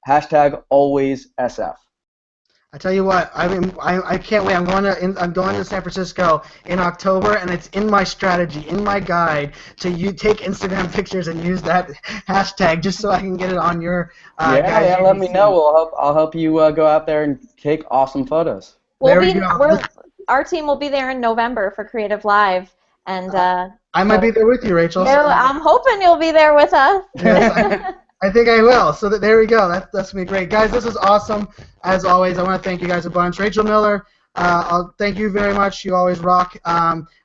#AlwaysSF. I tell you what, I can't wait. I'm going to San Francisco in October, and it's in my strategy, in my guide, to take Instagram pictures and use that hashtag just so I can get it on your guide. Yeah, let me know. I'll help you go out there and take awesome photos. Our team will be there in November for Creative Live, and I might be there with you, Rachel. I'm hoping you'll be there with us. Yes, I think I will. So there we go. That's gonna be great, guys. This is awesome. As always, I want to thank you guys a bunch. Rachel Miller, I'll thank you very much. You always rock.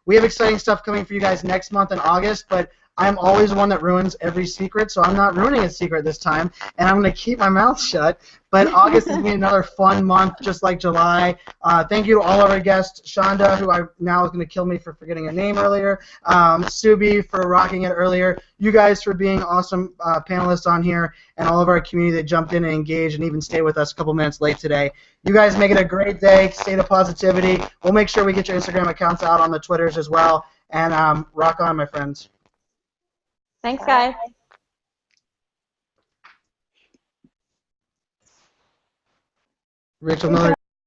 We have exciting stuff coming for you guys next month in August, but I'm always one that ruins every secret, so I'm not ruining a secret this time, and I'm going to keep my mouth shut. But August is going to be another fun month, just like July. Thank you to all of our guests, Shonda, who I now is going to kill me for forgetting her name earlier, Subi for rocking it earlier, you guys for being awesome panelists on here, and all of our community that jumped in and engaged and even stayed with us a couple minutes late today. You guys make it a great day. State of positivity. We'll make sure we get your Instagram accounts out on the Twitters as well, and rock on, my friends. Thanks, guys. Rachel Miller.